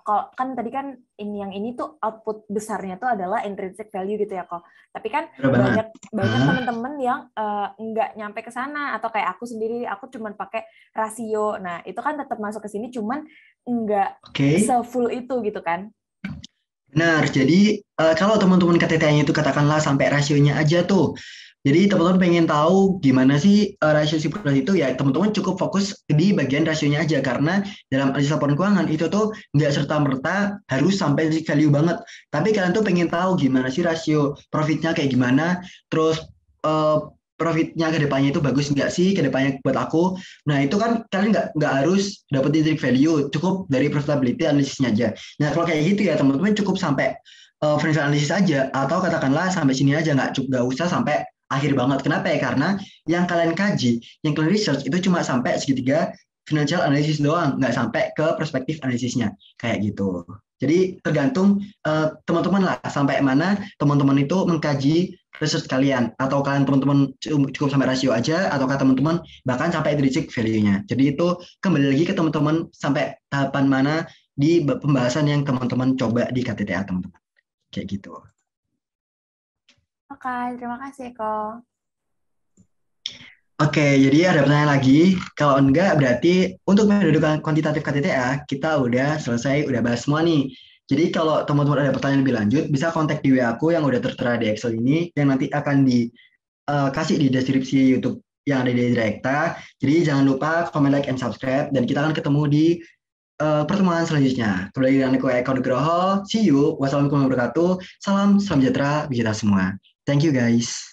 kalau kan tadi kan yang ini tuh output besarnya tuh adalah intrinsic value gitu ya kok. Tapi kan banyak teman-teman yang nggak nyampe ke sana atau kayak aku sendiri, aku cuma pakai rasio. Nah itu kan tetap masuk ke sini, cuman nggak se-full itu gitu kan? Benar. Jadi kalau teman-teman KTTA-nya itu katakanlah sampai rasionya aja tuh. Jadi teman-teman pengen tahu gimana sih rasio si perusahaan itu, ya teman-teman cukup fokus di bagian rasionya aja karena dalam analisis laporan keuangan itu tuh nggak serta-merta harus sampai value banget. Tapi kalian tuh pengen tahu gimana sih rasio profitnya kayak gimana, terus profitnya ke depannya itu bagus nggak sih ke depannya buat aku. Nah itu kan kalian nggak harus dapat intrinsic value, cukup dari profitability analisisnya aja. Nah kalau kayak gitu ya teman-teman cukup sampai financial analysis aja atau katakanlah sampai sini aja, nggak usah sampai akhir banget. Kenapa ya? Karena yang kalian kaji, yang kalian research itu cuma sampai segitiga financial analysis doang, nggak sampai ke perspektif analisisnya kayak gitu. Jadi tergantung teman-teman lah sampai mana teman-teman itu mengkaji research kalian, atau kalian teman-teman cukup sampai rasio aja atau teman-teman bahkan sampai intrinsic value-nya. Jadi itu kembali lagi ke teman-teman sampai tahapan mana di pembahasan yang teman-teman coba di KTTA teman-teman. Kayak gitu. Oke, terima kasih kok. Oke, jadi ada pertanyaan lagi. Kalau enggak, berarti untuk metode kuantitatif KTTA, kita udah selesai, udah bahas semua nih. Jadi kalau teman-teman ada pertanyaan lebih lanjut, bisa kontak di WA aku yang udah tertera di Excel ini, yang nanti akan dikasih di deskripsi YouTube yang ada di Direkta. Jadi jangan lupa comment, like, and subscribe, dan kita akan ketemu di pertemuan selanjutnya. Kembali dengan aku Eko Nugroho. See you. Wassalamualaikum warahmatullahi wabarakatuh. Salam sejahtera bagi kita semua. Thank you guys.